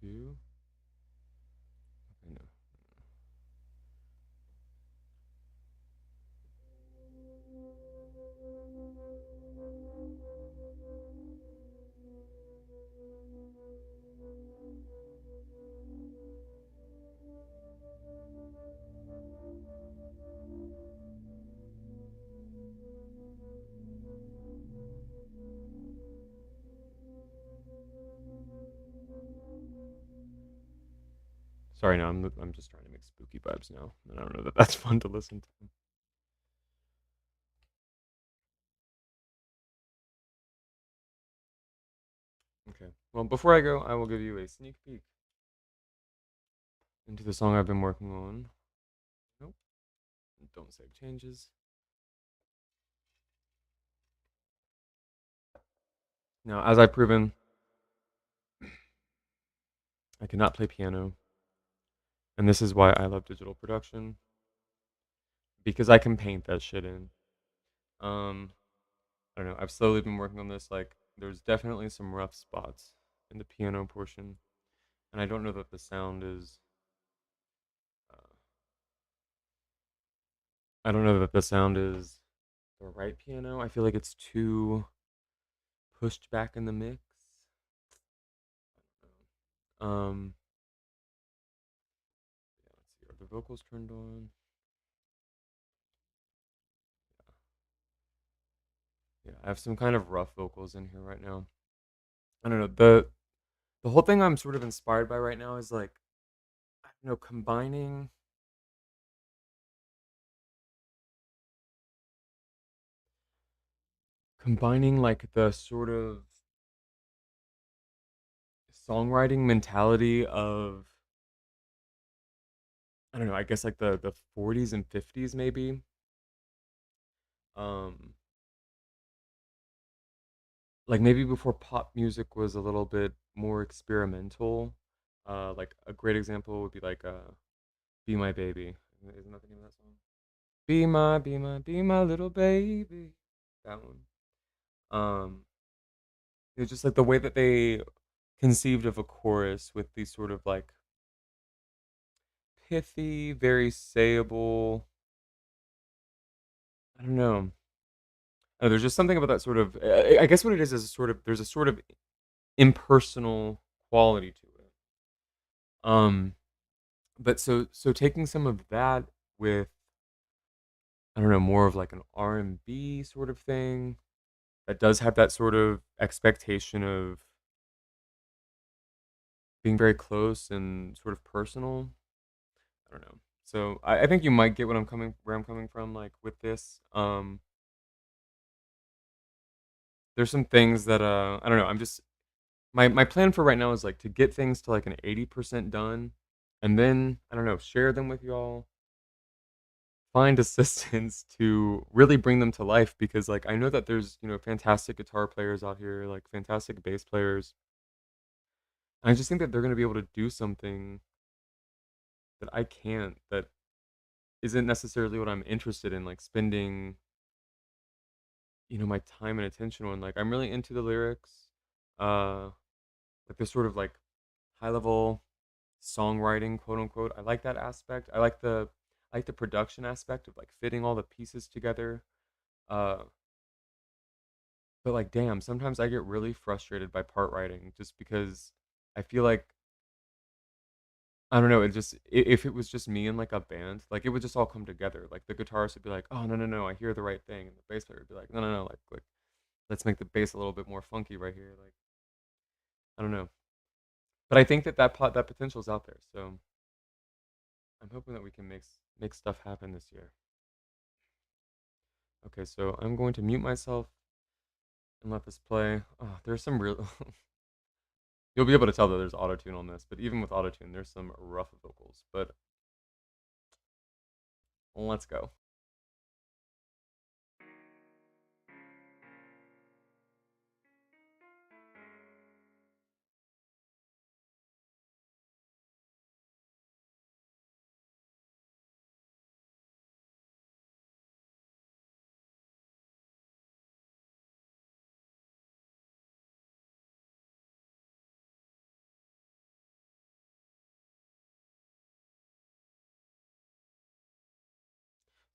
two? Okay, no. Sorry, no, I'm just trying to make spooky vibes now, and I don't know that that's fun to listen to. Okay. Well, before I go, I will give you a sneak peek into the song I've been working on. Nope. Don't save changes. Now, as I've proven, I cannot play piano, and this is why I love digital production, because I can paint that shit in. Um, I don't know. I've slowly been working on this. Like, there's definitely some rough spots in the piano portion, and I don't know that the sound is. I don't know that the sound is the right piano. I feel like it's too pushed back in the mix. Um, yeah, let's see. Are the vocals turned on? Yeah, I have some kind of rough vocals in here right now. I don't know. The whole thing I'm sort of inspired by right now is like, I don't know, combining like the sort of songwriting mentality of, I don't know, I guess like the 40s and 50s maybe. Um like maybe before pop music was a little bit more experimental. Like a great example would be like Be My Baby. Isn't that the name of that song? Be my little baby. That one. Um it's just like the way that they conceived of a chorus with these sort of like pithy, very sayable, I don't know. There's just something about that sort of. I guess what it is a sort of. There's a sort of impersonal quality to it. But so taking some of that with, I don't know, more of like an R&B sort of thing that does have that sort of expectation of being very close and sort of personal. I don't know. So I think you might get where I'm coming from, like with this. There's some things that I don't know. I'm just my plan for right now is like to get things to like an 80% done, and then I don't know, share them with y'all. Find assistants to really bring them to life because like I know that there's fantastic guitar players out here, like fantastic bass players. And I just think that they're gonna be able to do something that I can't. That isn't necessarily what I'm interested in, like spending my time and attention on. Like I'm really into the lyrics, uh, like this sort of like high level songwriting, quote unquote. I like that aspect. I like the production aspect of like fitting all the pieces together. Uh, but like, damn, sometimes I get really frustrated by part writing just because I feel like I don't know. If it was just me and like a band, like it would just all come together. Like the guitarist would be like, "Oh no no no, I hear the right thing," and the bass player would be like, "No no no, like let's make the bass a little bit more funky right here." Like I don't know, but I think that potential is out there. So I'm hoping that we can make stuff happen this year. Okay, so I'm going to mute myself and let this play. Oh, there's some real. You'll be able to tell that there's autotune on this, but even with autotune, there's some rough vocals. But let's go.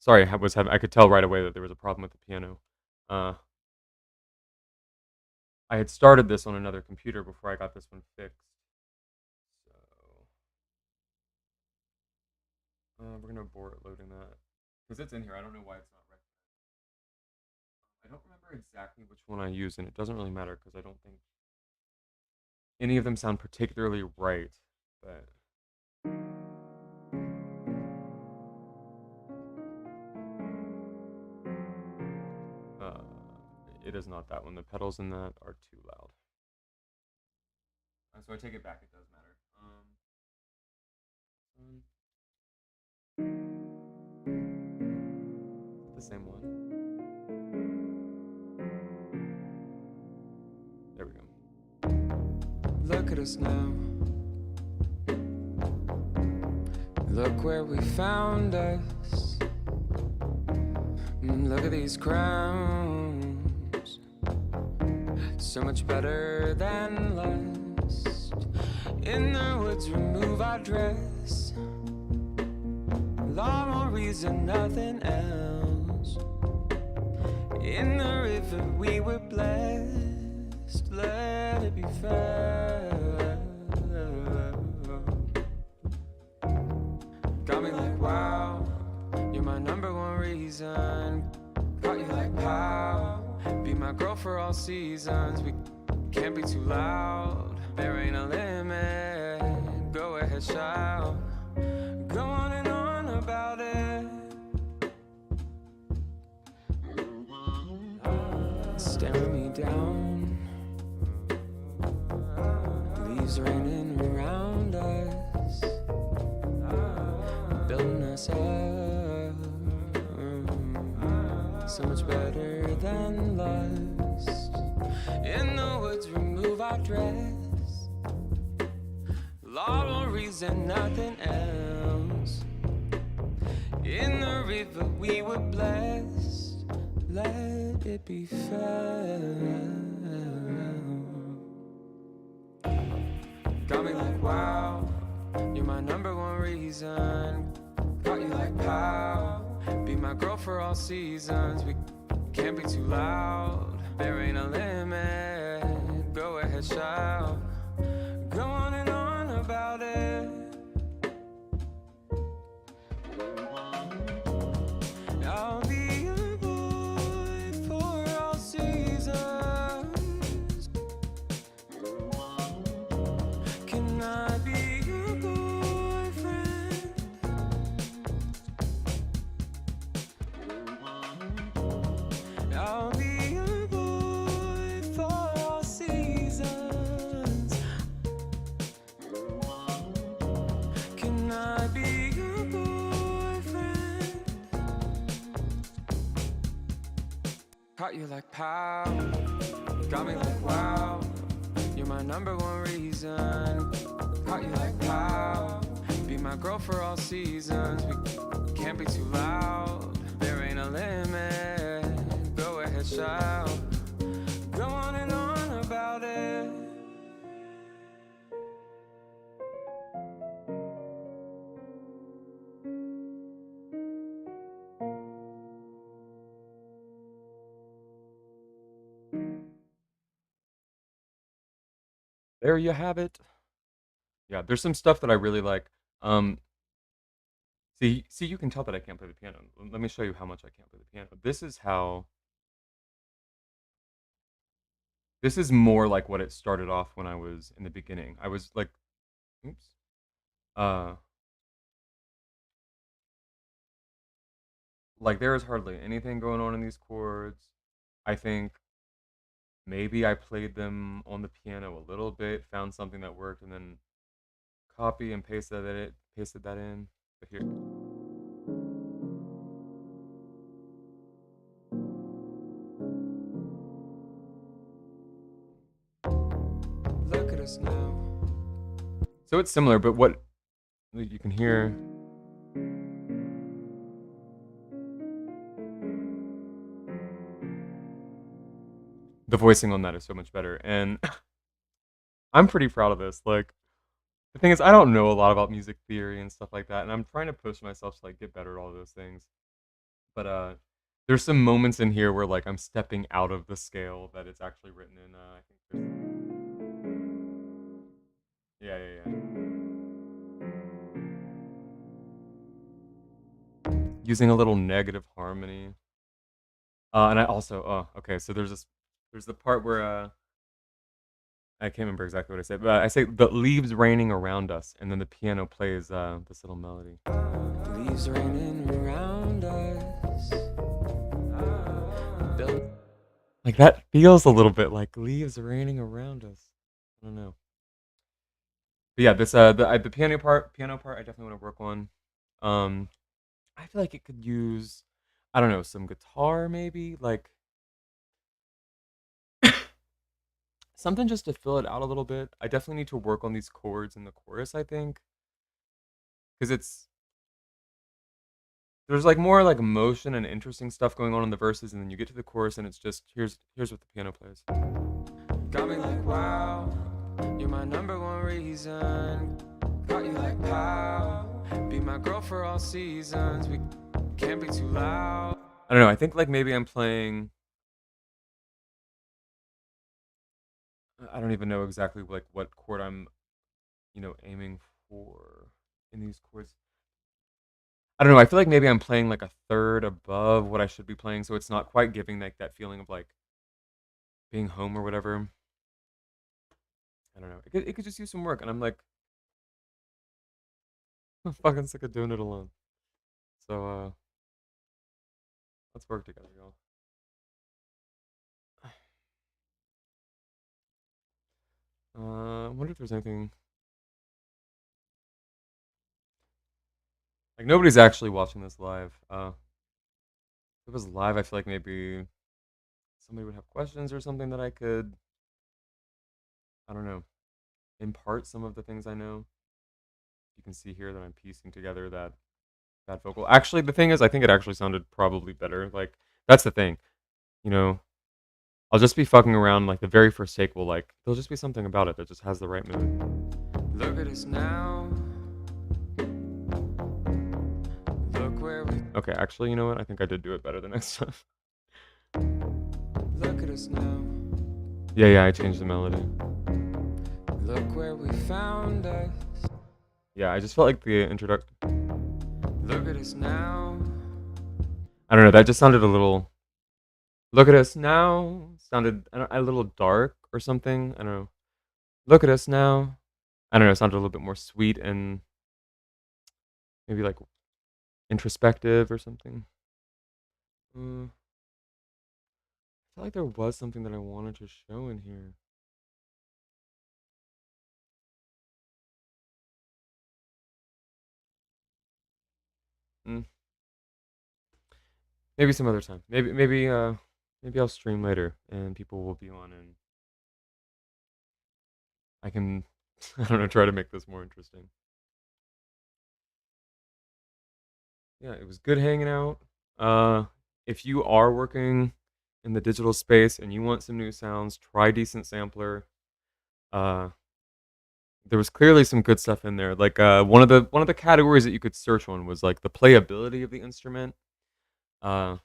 Sorry, I could tell right away that there was a problem with the piano. Uh, I had started this on another computer before I got this one fixed. So we're gonna abort loading that because it's in here. I don't know why it's not right. I don't remember exactly which one I used, and it doesn't really matter because I don't think any of them sound particularly right. But it is not that one. The pedals in that are too loud. So I take it back. It does matter. The same one. There we go. Look at us now. Look where we found us. Look at these crowns. So much better than lust. In the woods, remove our dress. Law more reason, nothing else. In the river, we were blessed. Let it be fair. Got me like, wow, you're my number one reason. Got you like, pow, be my girl for all seasons. We can't be too loud, there ain't a limit. Go ahead, shout, go on and on about it. Staring me down, leaves raining around us, building us up, so much better than lust. In the woods, remove our dress. Law or reason, nothing else. In the river, we were blessed. Let it be fair. Got me like, wow, you're my number one reason. Got you like, pow, be my girl for all seasons. We can't be too loud, there ain't a limit. Go ahead, shout, go on and on about it. I'll be your boy for all seasons. Can I be your boyfriend? I'll be your boy for all seasons. Can I be your boyfriend? Caught you like, pow, got me like, wow, you're my number one reason. Caught you like, pow, be my girl for all seasons. We can't be too loud, there ain't a limit. Go ahead, shout, go on and on about it. There you have it. Yeah, there's some stuff that I really like. See, you can tell that I can't play the piano. Let me show you how much I can't play the piano. This is more like what it started off when I was in the beginning. I was like, oops. Like there is hardly anything going on in these chords. I think maybe I played them on the piano a little bit, found something that worked, and then copy and pasted that in. But here, Look at us now. so it's similar, but what you can hear. The voicing on that is so much better, and I'm pretty proud of this. Like, the thing is, I don't know a lot about music theory and stuff like that, and I'm trying to push myself to like get better at all those things. But there's some moments in here where like I'm stepping out of the scale that it's actually written in. I think yeah. Using a little negative harmony. And I also okay, so there's the part where I can't remember exactly what I said, but I say the leaves raining around us, and then the piano plays this little melody. Leaves raining around us. Like that feels a little bit like leaves raining around us. I don't know. But yeah, this the piano part I definitely want to work on. I feel like it could use, I don't know, some guitar maybe, like something just to fill it out a little bit. I definitely need to work on these chords in the chorus, I think, because there's like more like emotion and interesting stuff going on in the verses, and then you get to the chorus and it's just here's what the piano plays. Got me like, wow, you're my number one reason. Got you like, pow, be my girl for all seasons. We can't be too loud. I don't know. I think like maybe I'm playing. I don't even know exactly like what chord I'm, aiming for in these chords. I don't know. I feel like maybe I'm playing like a third above what I should be playing, so it's not quite giving like that feeling of like being home or whatever. I don't know. It could just use some work, and I'm like, I'm fucking sick of doing it alone. So let's work together, y'all. I wonder if there's anything. Like nobody's actually watching this live. If it was live, I feel like maybe somebody would have questions or something that I could, I don't know, impart some of the things I know. You can see here that I'm piecing together that vocal. Actually, the thing is, I think it actually sounded probably better. Like that's the thing, you know. I'll just be fucking around. Like the very first take will like there'll just be something about it that just has the right mood. Look at us now. Look where we. Okay, actually, you know what? I think I did do it better the next time. Look at us now. Yeah, I changed the melody. Look where we found us. Yeah, I just felt like the introduction. Look at us now. I don't know. That just sounded a little. Look at us now. Sounded a little dark or something. I don't know. Look at us now. I don't know. It sounded a little bit more sweet and maybe like introspective or something. I feel like there was something that I wanted to show in here. Maybe some other time. Maybe I'll stream later and people will be on and I can I don't know, try to make this more interesting. Yeah, it was good hanging out. If you are working in the digital space and you want some new sounds, try Decent Sampler. Uh, there was clearly some good stuff in there. Like one of the categories that you could search on was like the playability of the instrument. So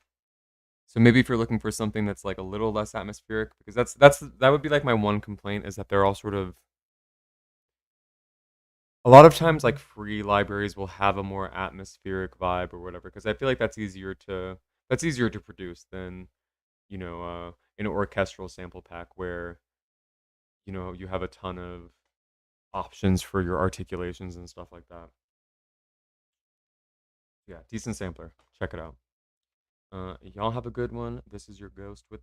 maybe if you're looking for something that's like a little less atmospheric, because that would be like my one complaint is that they're all sort of a lot of times like free libraries will have a more atmospheric vibe or whatever because I feel like that's easier to produce than an orchestral sample pack where you have a ton of options for your articulations and stuff like that. Yeah, Decent Sampler, check it out. Y'all have a good one. This is your ghost with